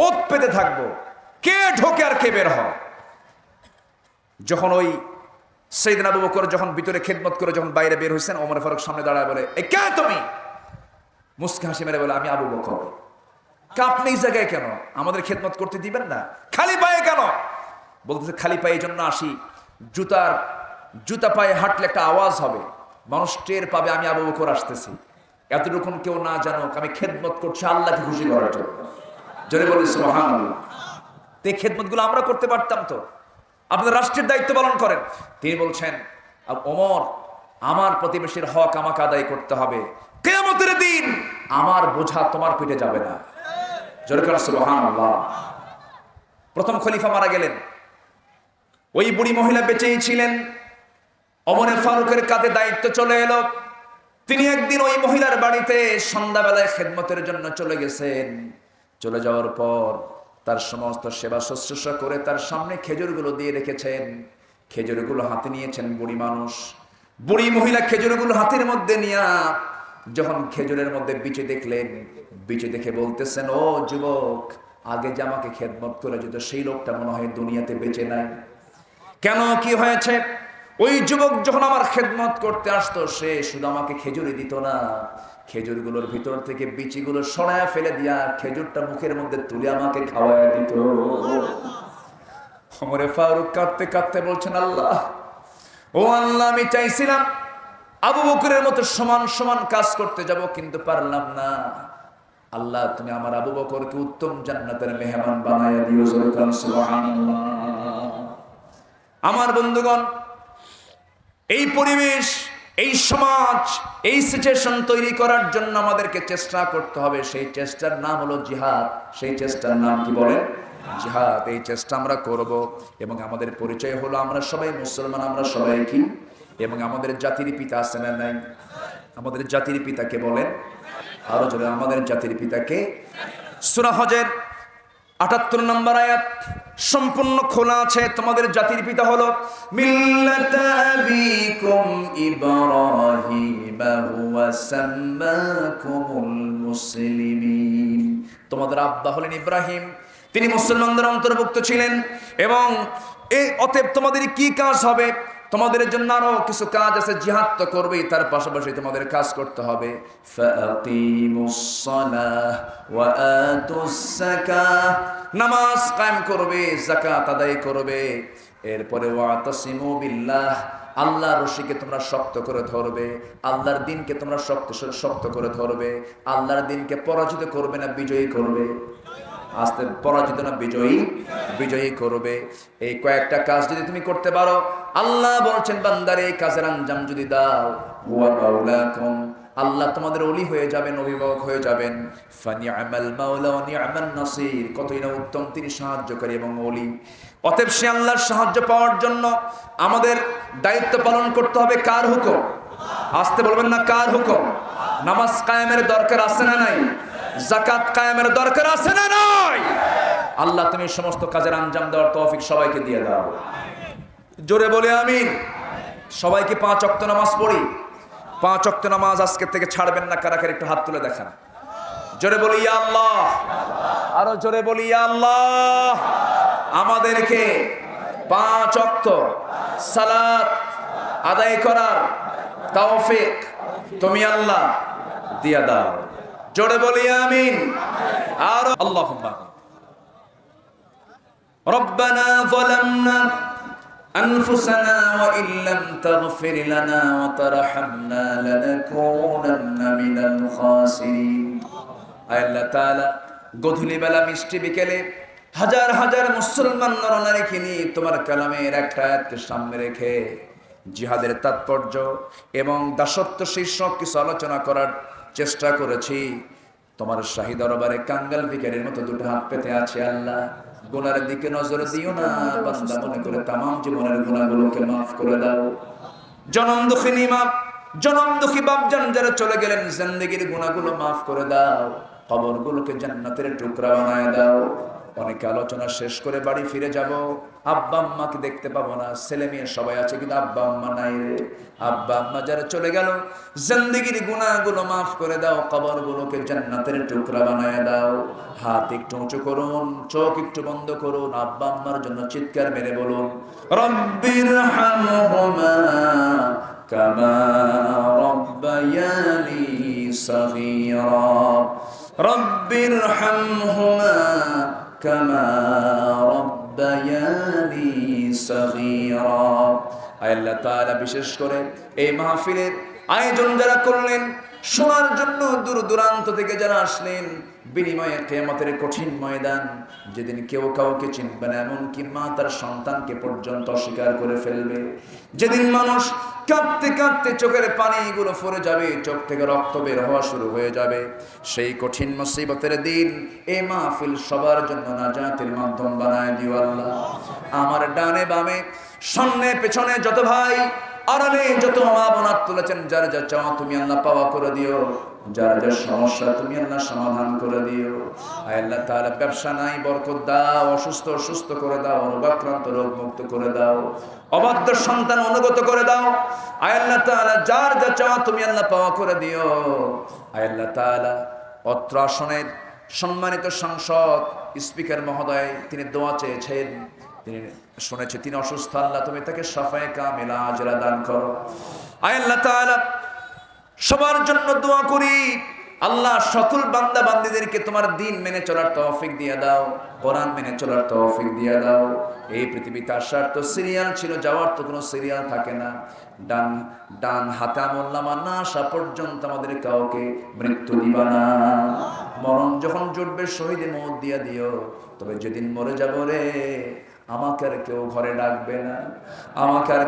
Speaker 1: ওত পেতে থাকবো, কে ঢোকে আর কে বের হয়। যখন ওই সাইয়েদনা আবু বকর যখন ভিতরে খেদমত করে যখন বাইরে বের হয়েছেন, ওমর ফারুক সামনে দাঁড়ায় বলে এ কে তুমি? মুস্কি হাসি মেরে বলে আমি আবু বকর। আপনি এই জায়গায় কেন? আমাদের খেদমত করতে দিবেন না? খালি পায়ে কেন? বলতেছে খালি পায়ে এই জন্য আসি, জুতা পায়ে হাঁটলে একটা আওয়াজ হবে, মানুষ টের পাবে আমি আবু বকর আসতেছি। এতটুকু কেউ না জানুক, আমি খেদমত করছি আল্লাহকে খুশি করার জন্য। জোরে বলি সুবহানাল্লাহ। এই খেদমতগুলো আমরা করতে পারতাম তো। আপনাদের রাষ্ট্রের দায়িত্ব পালন করেন। তিনি বলছেন ওমর, আমার প্রতিবেশীর হক আমাকে আদায় করতে হবে। কিয়ামতের দিন আমার বোঝা তোমার পিঠে যাবে না। জোরে করে সুবহানাল্লাহ। প্রথম খলিফা মারা গেলেন, ওই বুড়ি মহিলা বেঁচেই ছিলেন। ওমর ফারুকের কাঁধে দায়িত্ব চলে এলো। তিনি একদিন ওই মহিলার বাড়িতে সন্ধ্যাবেলায় খেদমতের জন্য চলে গেছেন। চলে যাওয়ার পর তার সমস্ত সেবা শুশ্রূষা করে তার সামনে খেজুরগুলো দিয়ে রেখেছেন। খেজুরগুলো হাতে নিয়েছেন বুড়ি মানুষ। বুড়ি মহিলা খেজুরগুলো হাতের মধ্যে নিয়ে যখন খেজুরের মধ্যে বিচে দেখলেন, বিচে দেখে বলতেছেন ও যুবক, আগে যে আমাকে খেদমত করে যেত সেই লোকটা মনে হয় দুনিয়াতে বেঁচে নাই। কেন, কি হয়েছে? ওই যুবক যখন আমার খেদমত করতে আসতো, সে শুধু আমাকে খেজুরই দিত না, খেজুরগুলোর ভিতর থেকে বিচিগুলো সরায় ফেলে দিয়া খেজুরটা মুখের মধ্যে তুলে আমাকে খাওয়ায় দিত। ওমর ফারুক কাঁদতে কাঁদতে বলছেন আল্লাহ, ও আল্লাহ, আমি চাইছিলাম আবু বকরের মতো সমান সমান কাজ করতে যাব, কিন্তু পারলাম না। আল্লাহ, তুমি আমার আবু বকরকে উত্তম জান্নাতের মেহমান বানায়া দিও। সুবহানাল্লাহ। আমার বন্ধুগণ, এই পরিবেশ, এই সমাজ, এই সিচুয়েশন তৈরি করার জন্য আমাদেরকে চেষ্টা করতে হবে। সেই চেষ্টার নাম হলো জিহাদ। সেই চেষ্টার নাম কি বলে? জিহাদ। এই চেষ্টা আমরা করব, এবং আমাদের পরিচয় হলো আমরা সবাই মুসলমান, আমরা সবাই কি, এবং আমাদের জাতির পিতা আছে না নাই? আমাদের জাতির পিতাকে বলেন আরো জোরে, আমাদের জাতির পিতাকে। সূরা হজের ৭৮ নম্বর আয়াত সম্পূর্ণ খোলা আছে। তোমাদের জাতির পিতা হলো মিল্লাতা আবিকুম ইব্রাহিম হুয়া সাম্মাকুমুল মুসলিমিন। তোমাদের আব্বা হলেন ইব্রাহিম, তিনি মুসলমানদের অন্তর্ভুক্ত ছিলেন। এবং এই অতএব তোমাদের কি কাজ হবে? তোমাদের জন্য আরো কিছু কাজ আছে। জিহাদ তো করবেই, তার পাশাপাশি তোমাদের কাজ করতে হবে। ফাকিমুস সালাহ ওয়া আতুস যাকাহ, নামাজ কায়েম করবে, যাকাত আদায় করবে। এরপরে ওয়াতাসিমু বিল্লাহ, আল্লাহর রশিকে তোমরা শক্ত করে ধরবে, আল্লাহর দ্বীনকে তোমরা শক্ত করে ধরবে। আল্লাহর দ্বীনকে পরাজিত করবে না বিজয়ী করবে? আস্তে পরাজিত না বিজয়ী, বিজয়ী করবে। এই কয়েকটা কাজ যদি তুমি করতে পারো, আল্লাহ বলছেন বান্দারে এই কাজের আঞ্জাম যদি দাও, হুয়া মাওলাকুম, আল্লাহ তোমাদের ওলি হয়ে যাবেন, অভিভাবক হয়ে যাবেন। ফানিআমাল মাওলা ওয়া নিআমান নাসির, কতই না উত্তম তিনি সাহায্যকারী এবং ওলি। অতএব সে আল্লাহর সাহায্য পাওয়ার জন্য আমাদের দায়িত্ব পালন করতে হবে। কার হুকুম? আসতে বলবেন না, কার হুকুম? নামাজ কায়েমের দরকার আছে না নাই? যাকাত কায়েমের দরকার আছে না নাই? আল্লাহ তুমি সমস্ত কাজের আঞ্জাম দেওয়ার তৌফিক সবাইকে দিয়ে দাও। জোরে বলে আমিন। সবাইকে 5 ওয়াক্ত নামাজ পড়ি। 5 ওয়াক্ত নামাজ আজকে থেকে ছাড়বেন না। কারা কারা একটু হাত তুলে দেখান। জোরে বলি ইয়া আল্লাহ। আরো জোরে বলি ইয়া আল্লাহ। আমাদেরকে 5 ওয়াক্ত সালাত আদায় করার তৌফিক তুমি আল্লাহ দিয়া দাও। জোরে বলি আমিন। আর আল্লাহুম্মা রব্বানা যালামনা আনফুসানা ওয়া ইল্লাম তাগফির লানা ওয়া তারহামনা লানাকুনান্না মিনাল খাসিরিন। আল্লাহ তাআলা গধূলি বেলা মিষ্টি বিকেলে হাজার হাজার মুসলমান নরনারীকে নিয়ে তোমার কালামের একটা আয়াতকে সামনে রেখে জিহাদের তাৎপর্য এবং দাসত্ব শীর্ষক কিছু আলোচনা করার চেষ্টা করেছি। তোমার শাহী দরবারে কাঙ্গাল ভিখারির মতো দুটো হাত পেতে আছে। আল্লাহ, গুনার দিকে নজর দিও না, বান্দা মনে করে তামাম জীবনের গুনাহগুলোকে মাফ করে দাও। জনম দুঃখিনী মা, জনম দুঃখী বাপজান যারা চলে গেলেন, জিন্দেগির গুনাহগুলো মাফ করে দাও, কবরগুলোকে জান্নাতের টুকরা বানায় দাও। অনেকে আলোচনা শেষ করে বাড়ি ফিরে যাব, আব্বা আম্মাকে দেখতে পাবো না। ছেলে মেয়ে সবাই আছে, কিন্তু আব্বা আম্মা নাই রে। আব্বা আম্মা যারা চলে গেল, জিন্দেগির গুনাহগুলো মাফ করে দাও, কবরগুলোকে জান্নাতের টুকরা বানায় দাও। হাত একটু উঁচু করুন, চোখ একটু বন্ধ করুন, আব্বা আম্মার জন্য চিৎকার মেরে বলুন, রব্বিরহামহুমা কামা রব্বায়ানি সগীরা, রব্বিরহামহুমা কামা রব্বায়ানি সগীরা। আল্লাহ তাআলা বিশেষ করে এই মাহফিলের আয়োজন যারা করলেন, শোনার জন্য দূর দূরান্ত থেকে যারা আসলেন, বিনিময়ে কিয়ামতের কঠিন ময়দান, যেদিন কেউ কাউকে চিনবে না, এমনকি মা তার সন্তানকে পর্যন্ত অস্বীকার করে ফেলবে, যেদিন মানুষ কাঁদতে কাঁদতে চোখের পানিগুলো ফুরে যাবে, চোখ থেকে রক্ত বের হওয়া শুরু হয়ে যাবে, সেই কঠিন মুসিবতের দিন এই মাহফিল সবার জন্য নাজাতের মাধ্যম বানায় দিও আল্লাহ। আমার ডানে বামে সামনে পেছনে যত ভাই আড়ালে যত মা বোনাত তুলেছেন, যার যা চাওয়া তুমি আল্লাহ পাওয়া করে দিও, যার যা সমস্যা তুমি আল্লাহ সমাধান করে দিও। আল্লাহ তাআলা ব্যবসা নাই বরকত দাও, অসুস্থ সুস্থ করে দাও, রোগাক্রান্ত রোগ মুক্ত করে দাও, অবাধ্য সন্তান অনুগত করে দাও। আল্লাহ তাআলা যার যা চাওয়া তুমি আল্লাহ পাওয়া করে দিও। আল্লাহ তাআলা অত্র আসনের সম্মানিত সাংসদ স্পিকার মহোদয়, তিনি দোয়া চেয়েছেন, তিনি শুনেছে তিনি অসুস্থ, আল্লাহ তুমি তাকে শাফায়ে কামিলা আজরা দান করো। আল্লাহ তাআলা সবার জন্য দোয়া করি, আল্লাহ সকল বান্দা বান্দীদেরকে তোমার দিন মেনে চলার তৌফিক দিয়ে দাও, কোরআন মেনে চলার তৌফিক দিয়ে দাও। এই পৃথিবীতে আসার তো সিরিয়াল ছিল, যাওয়ার তো কোনো সিরিয়াল থাকে না। ডান ডান হাতে আমলনামা না আসা পর্যন্ত আমাদের কাউকে মৃত্যু দিবা না। মরণ যখন জুটবে শহীদে মওত দিয়া দিও। তবে যেদিন মরে যাব রে, আমাকে আর কেউ ঘরে ডাকবে না, আমাকে আর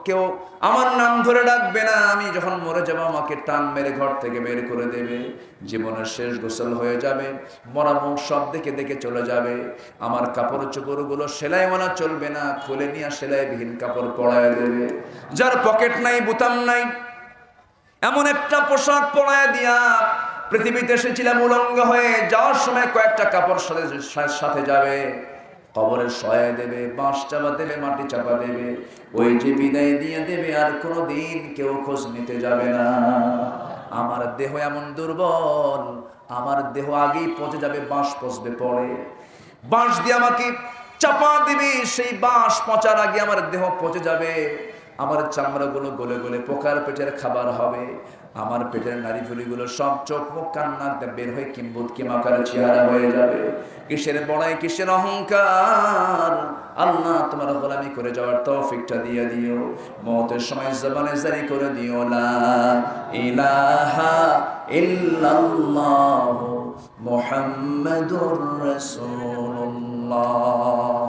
Speaker 1: কেউ আমার নাম ধরে ডাকবে না। আমি যখন মরে যাব আমাকে টান মেরে ঘর থেকে বের করে দেবে। জীবনের শেষ গোসল হয়ে যাবে, মরা মুখ সব দেখে দেখে চলে যাবে। আমার কাপড় চোপড়গুলো সেলাইওয়ালা চলবে না, খুলে নিয়ে সেলাইবিহীন কাপড় পরায় দেবে। যার পকেট নাই, বুতাম নাই, এমন একটা পোশাক পরায় দিয়া পৃথিবীতে এসেছিলাম উলঙ্গ হয়ে, যাওয়ার সময় কয়েকটা কাপড় সাথে যাবে। কবরের সহায় দেবে, বাঁশ চাপা দেবে, মাটি চাপা দেবে, ওই যে বিদায় দিয়ে দেবে। আর কোনোদিন কেউ খোঁজ নিতে যাবে না। আমার দেহ এমন দুর্বল, আমার দেহ আগেই পচে যাবে, বাঁশ পচবে পড়ে। বাঁশ দিয়ে আমাকে চাপা দিবে, সেই বাঁশ পচার আগে আমার দেহ পচে যাবে। আমার চামড়াগুলো গলে গলে পোকার পেটের খাবার হবে। আমার পেটের নাড়িভুড়িগুলো সব চোখ মুখ কান্না বের হয়ে কিম্বুত কিমাকার চেহারা হয়ে যাবে। কিসের বড়াই, কিসের অহংকার। আল্লাহ তোমার গোলামি করে যাওয়ার তৌফিকটা দিয়ে দিও। মওতের সময় জবানে জারি করে দিও লা ইলাহা ইল্লাল্লাহু মুহাম্মাদুর রাসূলুল্লাহ।